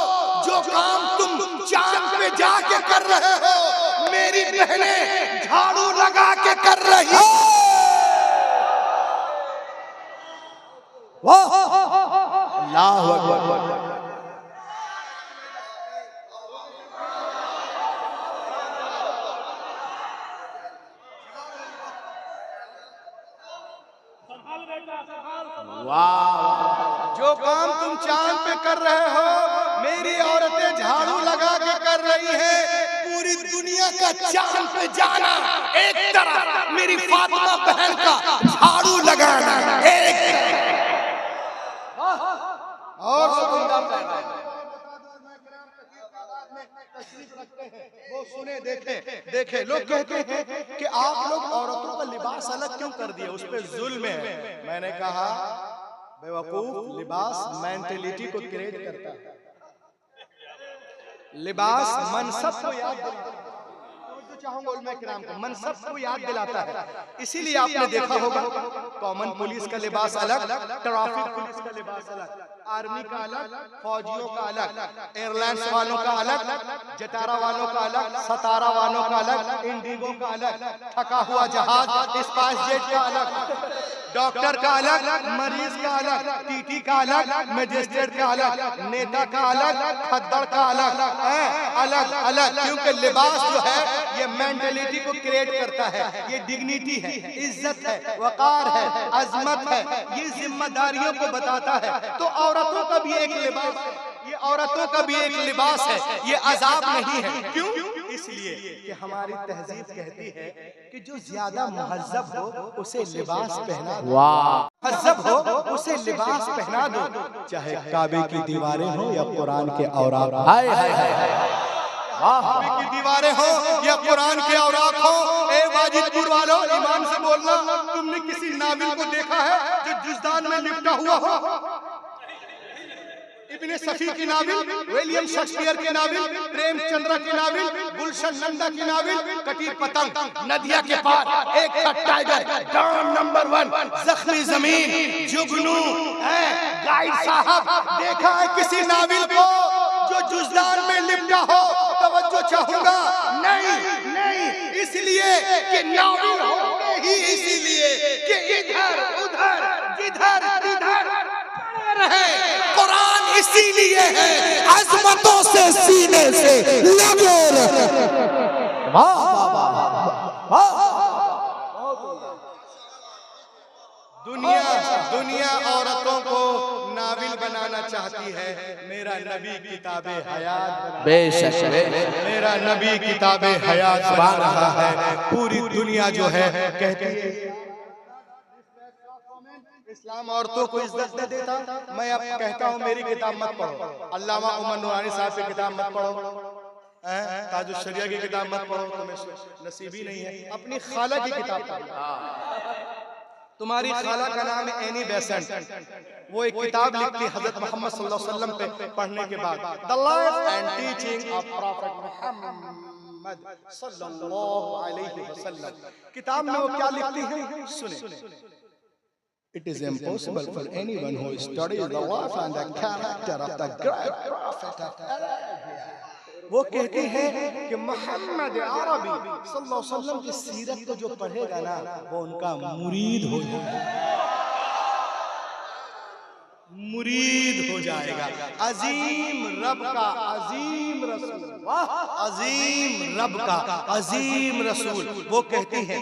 जो काम तुम चांद पे जाके कर रहे हो, मेरी बहनें झाड़ू लगा के कर रही हो। अल्लाहु अकबर। वाह, जो काम तुम चांद पे कर रहे हो, मेरी औरतें झाड़ू लगा के कर रही है। पूरी दुनिया का चांद पे जाना एक तरफ, मेरी फातिमा बहन का झाड़ू लगाना एक। और वो सुने, देखे लोग कहते हैं कि आप लोग औरतों का लिबास अलग क्यों कर दिए, उस पर जुल्म है। मैंने कहा बेवकूफ, लिबास मेंटेलिटी को क्रिएट करता है। लिबास मनसब को याद दिलाता है। चाहूंगा उलमा किराम को, मनसब को याद दिलाता है। इसीलिए आपने देखा होगा कॉमन पुलिस का लिबास अलग, ट्रैफिक पुलिस का लिबास अलग, आर्मी का अलग, फौजियों का अलग, एयरलाइंस वालों का अलग, जटारा वालों का अलग, सतारा वालों का अलग, इंडिगो का अलग, थका हुआ जहाज स्पाइस जेट का अलग, डॉक्टर का अलग, मरीज का अलग, टीटी का अलग, मजिस्ट्रेट का अलग, नेता का अलग, खद्दड़ का अलग, अलग अलग। क्योंकि लिबास जो है ये मेंटेलिटी को क्रिएट करता है। ये डिग्निटी है, इज्जत है, वकार है, अजमत है, ये जिम्मेदारियों को बताता है। तो औरतों का भी एक लिबास है, ये औरतों का भी एक लिबास है, ये अजाब नहीं है। क्यों? इसलिए कि हमारी तहजीब कहती है कि जो ज्यादा मुहज्जब हो उसे लिबास पहना दो। मुहज्जब हो उसे लिबास पहना दो, चाहे काबे की दीवारें हो या कुरान के औराक। हाय हाय हाय, काबे की दीवारें हो या कुरान के औराक हो। ए वाजिदपुर वालों, ईमान से बोलना, तुमने किसी नाविल को देखा है जो जुज़दान में लिपटा हुआ हो? इब्ने सफी की नाविल, विलियम शेक्सपियर की नाविल, प्रेमचंद्र की नाविल, गुलशन नंदा की नाविल, कटी पतंग, नदिया के पार एक था टाइगर, डॉन नंबर 1, जख्मी जमीन, जुगनू, गाइड साहब, देखा है किसी नाविल को जो जुज़दान में लिपटा हो? तवज्जो चाहूंगा, नहीं नहीं, इसलिए कि नाविल होंगे ही इसीलिए कि इधर उधर जिधर तिधर रहे। कुरान इस लिए हैं, अजमतों से सीने से लगे रहे। वाह वाह वाह। दुनिया औरतों को नाविल बनाना चाहती है, मेरा नबी किताबे हयात बेशक मेरा नबी किताबे हयात बना रहा है। पूरी दुनिया जो है कहती है इस्लाम औरतों को इज्जत नहीं देता। मैं अब कहता हूँ मेरी किताब मत पढ़ो, अल्लामा उमर नूरानी साहब की किताब मत पढ़ो, ताजुल शरिया की किताब मत पढ़ो, तुम्हें नसीब ही नहीं है। अपनी खाला की किताब पढ़ो। तुम्हारी खाला का नाम है एनी बेसेंट, वो एक किताब लिखती हजरत मोहम्मद सल्लल्लाहु अलैहि वसल्लम पे पढ़ने के बाद, the life and teaching of prophet Muhammad सल्लल्लाहु अलैहि वसल्लम। किताब में वो क्या लिखती है सुने। It is impossible for anyone who studies the life and the character of the great prophet of Arabia. वो कहती है कि मोहम्मद अरबी सल्लल्लाहु अलैहि वसल्लम की सीरत को जो पढ़ेगा ना वो उनका मुरीद हो जाएगा, मुरीद हो जाएगा। अजीम रब का अजीम रसूल, अजीम रब का अजीम रसूल वो कहती है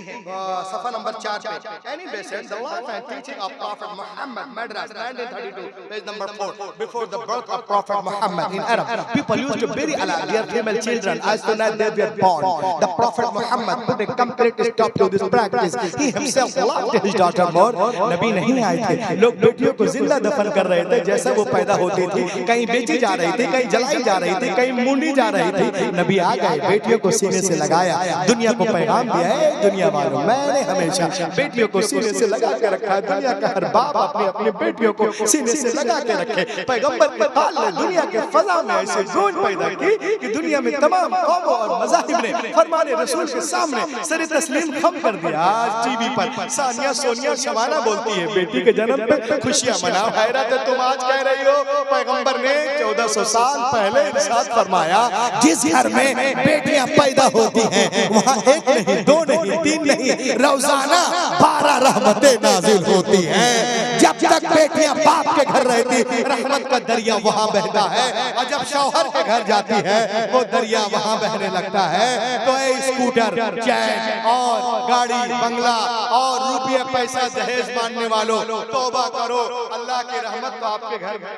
सफा नंबर 4 पे, Annie Besant the life and teaching of prophet Muhammad, Madras 1932 page number 4। Before the birth of prophet Muhammad in Arab people used to bury alive their female children as soon as they were born. The prophet Muhammad put a complete stop to this practice. He himself loved his daughter more. नबी नहीं आए थे, लोग बेटियों को जिंदा दफन कर रहे थे जैसा वो पैदा होती थी, कहीं बेची जा रही थी, कहीं जलाई जा रही थी, कहीं मुंडी जा रही थी। नबी आ गए, बेटियों को सीने से लगाया, दुनिया को पैगाम दिया है, दुनिया वालों मैंने हमेशा बेटियों को सीने से लगा के रखा है। दुनिया का हर बाप अपनी अपनी बेटियों को सीने से लगा के रखे। पैगंबर के हाल ने दुनिया के फजा में ऐसे गूंज पैदा की कि दुनिया में तमाम कौमों और मज़ाहिब ने फरमाने रसूल के सामने सर तस्लीम खम कर दिया। आज टीवी पर सानिया सोनिया शबाना बोलती है बेटी के जन्म पे खुशियां मनाओ, हैरत है तुम आज कह रही हो। पैगंबर ने 1400 साल पहले इरशाद फरमाया, जिस घर में बेटियां पैदा होती हैं वहाँ एक नहीं, दो नहीं, तीन नहीं, रोजाना 12 रहमतें नाजिल होती हैं। जब तक बेटियां बाप के घर रहती रहमत का दरिया वहाँ बहता है, और जब शौहर के घर जाती है वो दरिया वहाँ बहने लगता है। तो स्कूटर, चैन और गाड़ी, बंगला और रुपये पैसा दहेज मानने वालों तौबा करो, अल्लाह की रहमत तो आपके घर में।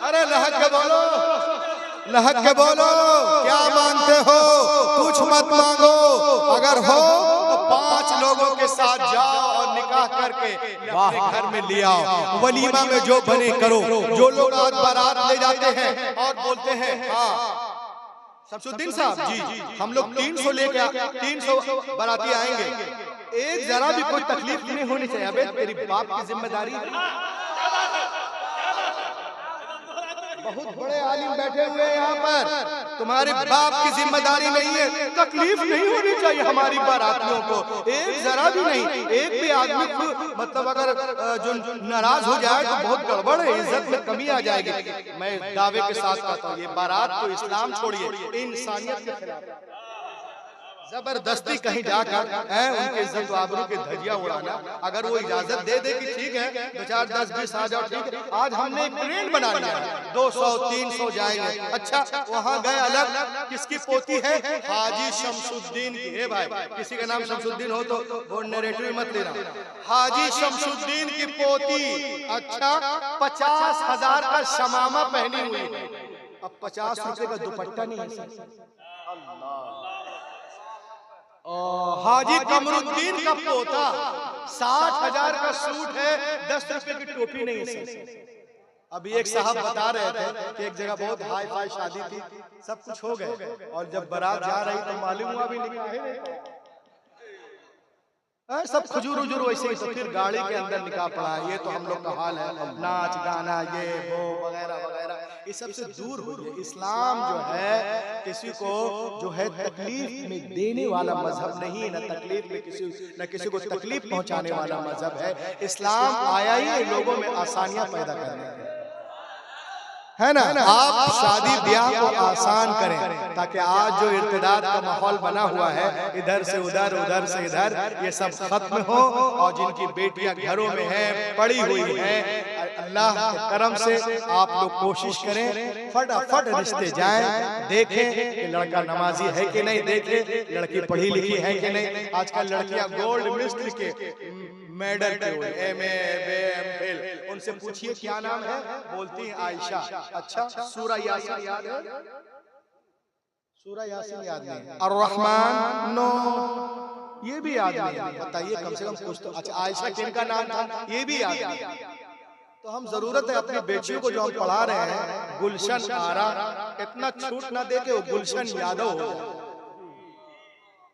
अरे लहक के बोलो, लहक के बोलो, क्या मांगते हो? कुछ मत मांगो, अगर हो तो 5 लोगों के साथ जाओ और निकाह करके अपने घर में ले आओ। वलीमा में जो बने करो। जो लोग आज बारात ले जाते हैं और बोलते हैं हाँ शमसुद्दीन साहब जी हम लोग 300 लेके 300 बाराती आएंगे, एक जरा भी कोई तकलीफ नहीं होनी चाहिए। अबे तेरी बाप की जिम्मेदारी, बहुत बड़े आलिम बैठे हुए हैं यहाँ पर, तुम्हारे बाप की जिम्मेदारी नहीं है, तकलीफ नहीं होनी चाहिए हमारी बारातियों को, एक जरा भी नहीं। एक भी आदमी मतलब अगर जो नाराज हो जाए तो बहुत गड़बड़ है, इज्जत में कमी आ जाएगी। मैं दावे के साथ कहता हूँ ये बारात तो इस्लाम छोड़िए इंसानियत के खिलाफ जबरदस्ती कहीं जाकर उनके इज्जत आबरू के धजिया उड़ाना। अगर वो इजाजत दे दे कि ठीक है 2 4 10 20 आ जाओ, ठीक है। आज हमने एक ट्रेंड बना लिया है 200 300 जाएंगे। अच्छा वहाँ गए अलग, किसकी पोती है? हाजी शमसुद्दीन की है। भाई किसी का नाम शमसुद्दीन हो तो वो नैरेटिव मत लेना। हाजी शमसुद्दीन की पोती, अच्छा 50,000 का शमामा पहनी हुई है, अब 50 रुपए का दुपट्टा नहीं है। हाजी कमरुद्दीन का पोता 60,000 का सूट है, 10 रुपए की टोपी नहीं है। अभी एक साहब बता रहे थे कि एक जगह बहुत हाई फाई शादी थी, सब कुछ हो गए और जब बारात जा रही तो मालूम हुआ भी निकाह सब खुजूर उजूर वैसे ही, तो फिर गाड़ी के अंदर निकाह पड़ा। ये तो हम लोग का हाल है, नाच गाना ये वो वगैरह वगैरह, ये सबसे दूर हो जाए। इस्लाम जो है किसी को जो है तकलीफ में देने वाला मजहब नहीं है, न तकलीफ में किसी को तकलीफ पहुंचाने वाला मजहब है। इस्लाम आया ही लोगों में आसानियां पैदा करने के। है ना। आप शादी ब्याह को आसान करें ताकि आज जो इर्तिदाद का माहौल बना हुआ है, इधर से उधर उधर से इधर, ये सब खत्म हो। और जिनकी बेटियां घरों में हैं, पड़ी हुई हैं, अल्लाह के करम से आप लोग कोशिश करें फटाफट रिश्ते जाएं, देखें कि लड़का नमाजी है कि नहीं, देखें लड़की पढ़ी लिखी है कि नहीं। आजकल लड़कियां गोल्ड मिस्टर के मेडल के हुए, MA MPhil, उनसे पूछिए क्या नाम है, बोलती है आयशा। अच्छा, सूरा यासीन याद है? सूरा यासीन याद नहीं, अर्रहमान नो, ये भी याद नहीं। बताइए कम से कम कुछ तो। अच्छा, आयशा किनका नाम था, ये भी याद नहीं। तो हम जरूरत है अपनी बेटियों को जो हम पढ़ा रहे हैं, गुलशन आरा, इतना छूट ना दे के वो गुलशन यादव हो जाए।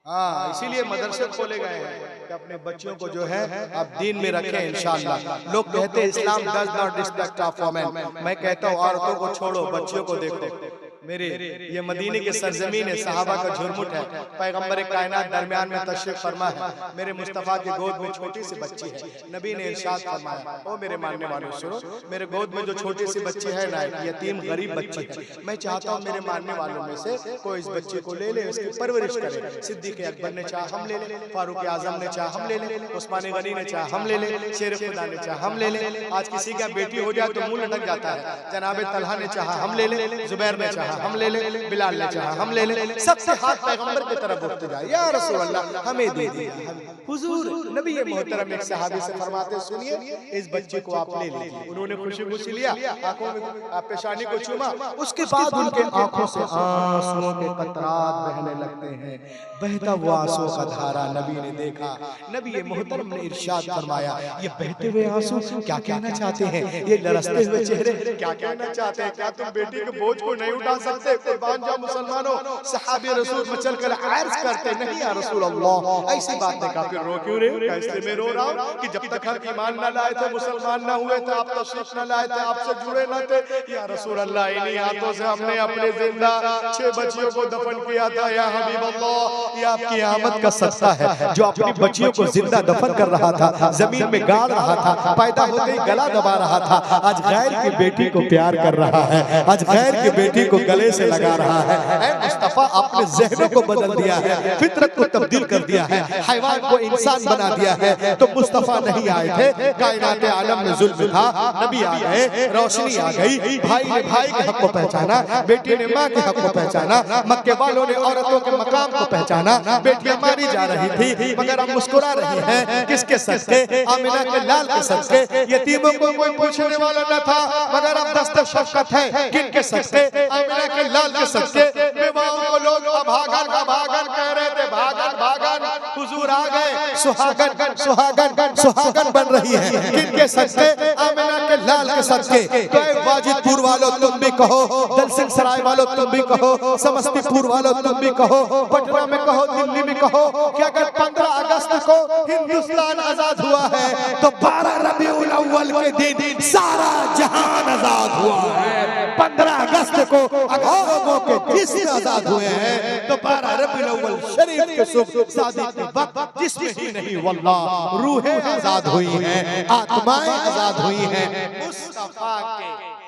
हाँ, इसीलिए मदरसे खोले गए हैं कि अपने बच्चियों को जो है आप दीन में रखें इंशाअल्लाह। लोग कहते हैं इस्लाम does not respect of women, मैं कहता हूँ औरतों को छोड़ो, बच्चियों को देखो। मेरे ये मदीने के सरजमीन है, सहाबा का झुरमुट है, पैगंबर कायनात दरमियान में तशरीफ फरमा है। मेरे मुस्तफा की गोद में छोटी सी बच्ची है, नबी ने इरशाद फरमाया, ओ मेरे मानने वालों सुनो, मेरे गोद में जो छोटी सी बच्ची है ना, यतीम गरीब बच्ची है, मैं चाहता हूँ मेरे मानने वालों में से कोई इस बच्चे को ले ले, इसकी परवरिश करे। सिद्दीक अकबर ने चाहा हम ले ले, फारूक आजम ने चाहा हम ले ले, उस्मान गनी ने चाहा हम ले ले, शेर खुदा ने चाहा हम ले ले। आज किसी का बेटी हो जाए तो मुंह लटक जाता है। जनाब तलहा ने चाहा हम ले ले, जुबैर ने चाहा हम ले ले, बिलाल ने चाहा हम ले ले, सबसे हाथ पैगंबर की तरफ उठते जाए, या रसूल अल्लाह हमें दे दीजिए। हुजूर नबी मोहतरम एक सहाबी से फरमाते, सुनिए इस बच्चे को आप ले लीजिए। उन्होंने खुशी खुशी लिया, आंखों में पेशानी को चूमा, उसके बाद उनके आंखों से आंसुओं के कतरात बहने लगते हैं। बहता हुआ आंसुओं का धारा नबी ने देखा। नबी मोहतरम ने इरशाद फरमाया, ये बहते हुए आंसू क्या कहना चाहते हैं, ये लरसते हुए चेहरे क्या कहना चाहते हैं। क्या तुम बेटी के बोझ को नहीं उठा सकते? कुर्बान जाओ मुसलमानों। सहाबी रसूल मचल कर अर्ज करते, नहीं या रसूल अल्लाह, ऐसी बात नहीं। का फिर रो क्यों रहे? कैसे मैं रो रहा हूँ कि जब तक हम ईमान न लाए थे, मुसलमान न हुए थे, आप तशरीफ न लाए थे, आपसे जुड़े न थे, या रसूल अल्लाह इन्हीं हाथों से हमने अपने जिंदा 6 बच्चियों को दफन किया था। या हबीब अल्लाह, ये आपकी आमद का सदका है जो अपनी बच्चियों को जिंदा दफन कर रहा था, जमीन में गाड़ रहा था, पैदा होते ही गला दबा रहा था, आज गैर की बेटी को प्यार कर रहा है, आज गैर की बेटी को गले से लगा रहा है। ऐ मुस्तफा, आपने ज़हनों को बदल दिया है, फितरत को तब्दील कर दिया है, हैवान को इंसान बना दिया है। तो मुस्तफा नहीं आए थे, कायनात आलम में जुल्म था, नबी आ गए, रोशनी आ गई, भाई ने भाई के हक को पहचाना, बेटी ने माँ के हक को पहचाना, मक्के वालों ने औरतों के मकाम को पहचाना। बेटियां मारी जा रही थी मगर अब मुस्कुरा रही हैं, किसके सदके? आमिना के लाल के सदके। यतीमों को कोई पूछने वाला न था मगर अब दस्तक शफकत है, किनके सदके? आमिना के लाल के सदके। बेवाओं को लोग अभागन अभागन कह रहे थे, भागन भागन, हुजूर आ गए, सुहागन सुहागन सुहागन बन रही है, किनके सदके? आमिना के लाल के सदके। तो वाजिदपुर वालों तुम भी कहो, दलसिंह सराय वालों तुम भी कहो, समस्तीपुर वालों तुम भी कहो, पटना में कहो, दिल्ली में कहो कि अगर 15 अगस्त को हिंदुस्तान आजाद हुआ है तो 12 रबीउल अव्वल के दिन सारा जहान आजाद हुआ है। 15 अगस्त को अघोरों के जिस्म आजाद हुए हैं तो 12 रबीउल अव्वल शरीफ के सुबह शादी के वक्त जिस्म ही नहीं वल्लाह रूहें आजाद हुई हैं, आत्माएं आजाद हुई हैं मुस्तफा के।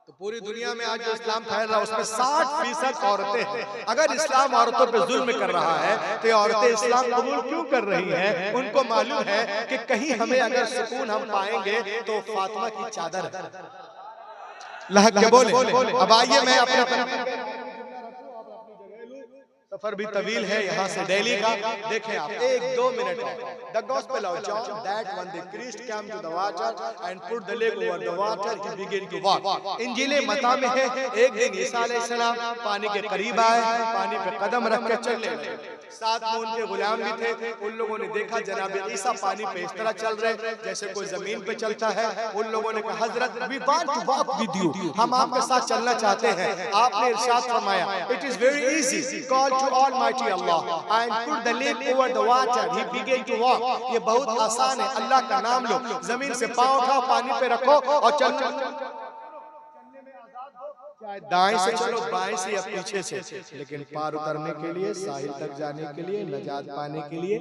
तो पूरी दुनिया में आज जो इस्लाम फैल रहा है उसमें 60% औरतें हैं। अगर इस्लाम औरतों पे जुल्म कर रहा है तो ये औरतें इस्लाम कबूल क्यों कर रही हैं? उनको मालूम है कि कहीं हमें अगर सुकून हम पाएंगे तो फातिमा की चादर लहक के बोले। अब आइए मैं अपने सफर भी तवील है यहाँ से दिल्ली का, देखें आप 1-2 minute the gospel of John that when the Christ came to the water and put the leg over the water he began to walk. इंजील मत्ता में है एक दिन ईसा अलैहिस्सलाम पानी के करीब आए, पानी पे कदम रख के चलने लगे, साथ में उनके गुलाम भी थे। उन लोगों ने देखा जनाब ईसा पानी पे इस तरह चल रहे जैसे कोई जमीन पे चलता है। उन लोगों ने कहा हजरत we want to walk with you, हम आपके साथ चलना चाहते हैं। आपने इरशाद फरमाया it is very easy, call to Almighty Allah and put the leg over the water, he began to walk। ये बहुत आसान है, अल्लाह का नाम लो, जमीन से पांव उठाओ, पानी पे रखो और चलने में आजाद हो, चाहे दाएं से चलो बाएं से या पीछे से, लेकिन पार उतरने के लिए, साहिल तक जाने के लिए, नजात पाने के लिए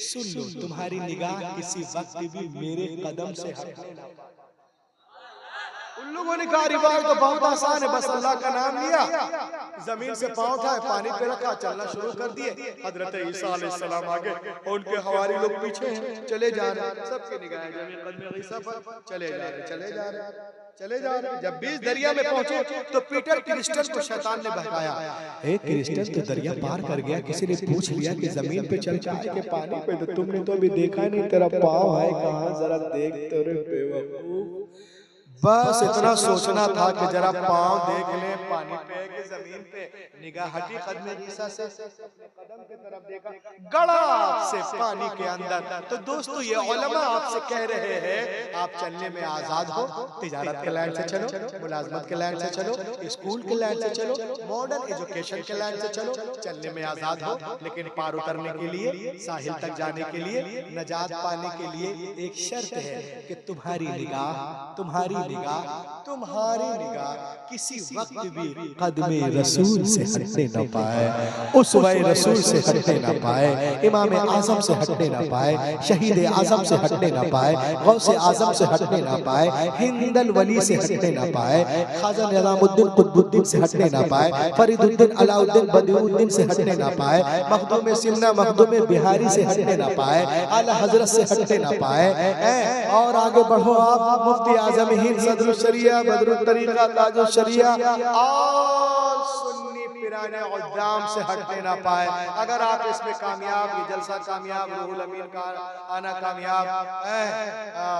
सुन लो, तुम्हारी निगाह किसी वक्त भी मेरे कदम से हटने ना। उन उन लोगों ने कहा रिवाज तो बहुत आसान है, बस अल्लाह का नाम लिया, जमीन से पांव उठाए, पानी पे रखा, चलना शुरू कर दिए। हजरत ईसा अलैहिस्सलाम आगे और उनके हवारी लोग पीछे हैं, चले जा रहे हैं, सबकी निगाहें जमीन कदम ईसा पर, चले जा रहे, चले जा रहे, चले जा रहे। जब बीच दरिया में पहुंचे तो पीटर क्रिस्टन को शैतान ने बहकाया। एक क्रिस्टन तो दरिया पार कर गया, किसी ने पूछ लिया कि जमीन पे चल के आए के पानी पे, तो तुमने तो अभी देखा नहीं, तेरा पाँव है कहाँ, जरा देख तो रे बेवकूफ। बस इतना सोचना था कि जरा पाँव देख ले, पानी पे कि जमीन पे, निगाह हटी कदम ईसा से, कदम की तरफ देखा, गड़ा से पानी के अंदर। तो दोस्तों ये उलमा आपसे कह रहे हैं आप चलने में आजाद हो, तिजारत के लाइन से चलो, मुलाजमत के लाइन से चलो, स्कूल के लाइन से चलो, मॉडर्न एजुकेशन के लाइन से चलो, चलने में आजाद हो, लेकिन पार उतरने के लिए, साहिल तक जाने के लिए, नजात पाने के लिए एक शर्त है कि तुम्हारी निगाह किसी वक्त भी कदमे रसूल से हटने न पाए, उसवे रसूल से हटने न पाए, इमाम आजम से हटने न पाए, शहीद आजम से हटने न पाए, गौसे आजम से हटने न पाए, हिंदल वली से हटने न पाए, ख्वाजा निजामुद्दीन कुतुबुद्दीन से हटने न पाए, फरीदुद्दीन अलाउद्दीन बदियुद्दीन से हटने न पाए, मखदूम सिमना मखदूम बिहारी से हटने न पाए, आला हजरत से हटने न पाए। और आगे बढ़ो आप, मुफ्ती आजम हिंद सदरुल शरिया बदरुल तरीका ताजुल शरिया और सुन्नी पिराने उद्दाम से हटने ना पाए। अगर आप इसमें कामयाब, ये जलसा कामयाब, रूहुल अमीन का आना कामयाब,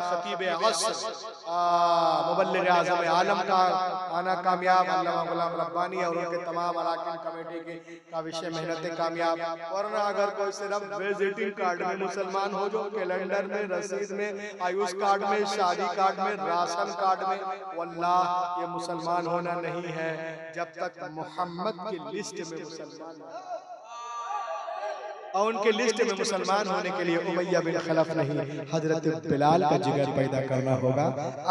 खतीब असर मुबल्लिग आज़म आलम का आना कामयाब, अल्लामा गुलाम रब्बानी और उनके तमाम अराकीन कमेटी का विषय मेहनतें कामयाब। वरना अगर कोई सिर्फ विजिटिंग कार्ड में मुसलमान हो, जो कैलेंडर में, रसीद में, आयुष कार्ड में, शादी कार्ड में, राशन कार्ड में, वल्लाह ये मुसलमान होना नहीं है जब तक मोहम्मद की लिस्ट में मुसलमान और उनके लिस्ट में मुसलमान होने के लिए उमैया बिन खलफ नहीं, हजरत बिलाल का जिगर पैदा करना होगा।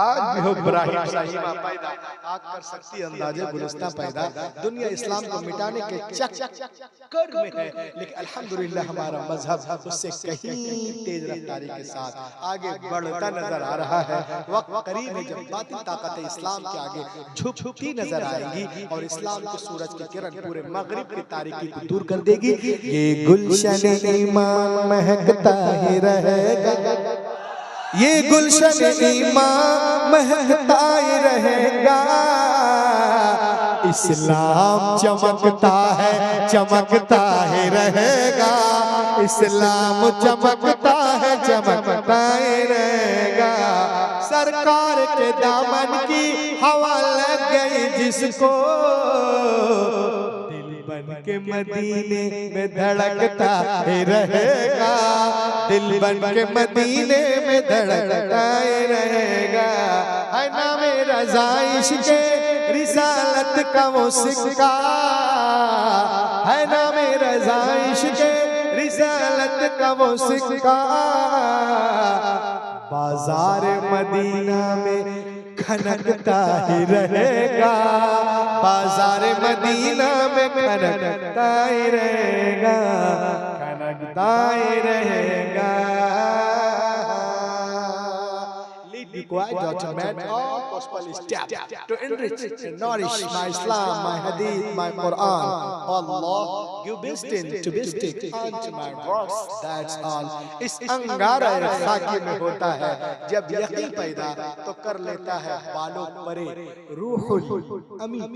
आज भी हो इब्राहिम साहिबा पैदा, आग कर सकती अंदाजे गुलिस्तां पैदा, दुनिया इस्लाम को मिटाने के चक्कर में है, लेकिन अल्हम्दुलिल्लाह हमारा मजहब उससे कहीं तेज रफ्तारी के साथ आगे बढ़ता नजर आ रहा है। वक्त करीब है जब बातिल ताकत इस्लाम के आगे झुकती नजर आएगी और इस्लाम के सूरज की किरण पूरे मगरिब की तारीकी को दूर कर देगी। ये गुलशन ईमान महकता ही रहेगा, ये गुलशन ईमान महकता ही रहेगा, इस्लाम चमकता है, चमकता ही रहेगा, इस्लाम चमकता है, चमकता ही रहेगा। सरकार के दामन की हवा लग गई जिसको, बन के मदीने में धड़कता ही रहेगा, दिल बन के मदीने में धड़कता ही रहेगा। है ना मेरा जाइश के रिसालत का वो सिक्का, है ना मेरा जाइश के रिसालत का वो सिक्का, बाजार मदीना में खनकता ही रहेगा, बाजार मदीना में खनकता ही रहेगा, खनकता ही रहेगा। Lead me quiet, Dr. Matt, all possible steps to enrich and nourish my Islam, my Hadith, my Quran. Allah, give wisdom to be stick unto my works. That's all. इस अंगारा खाकी में होता है जब यकीन पैदा तो कर लेता है बालों परे रूहुल अमीन।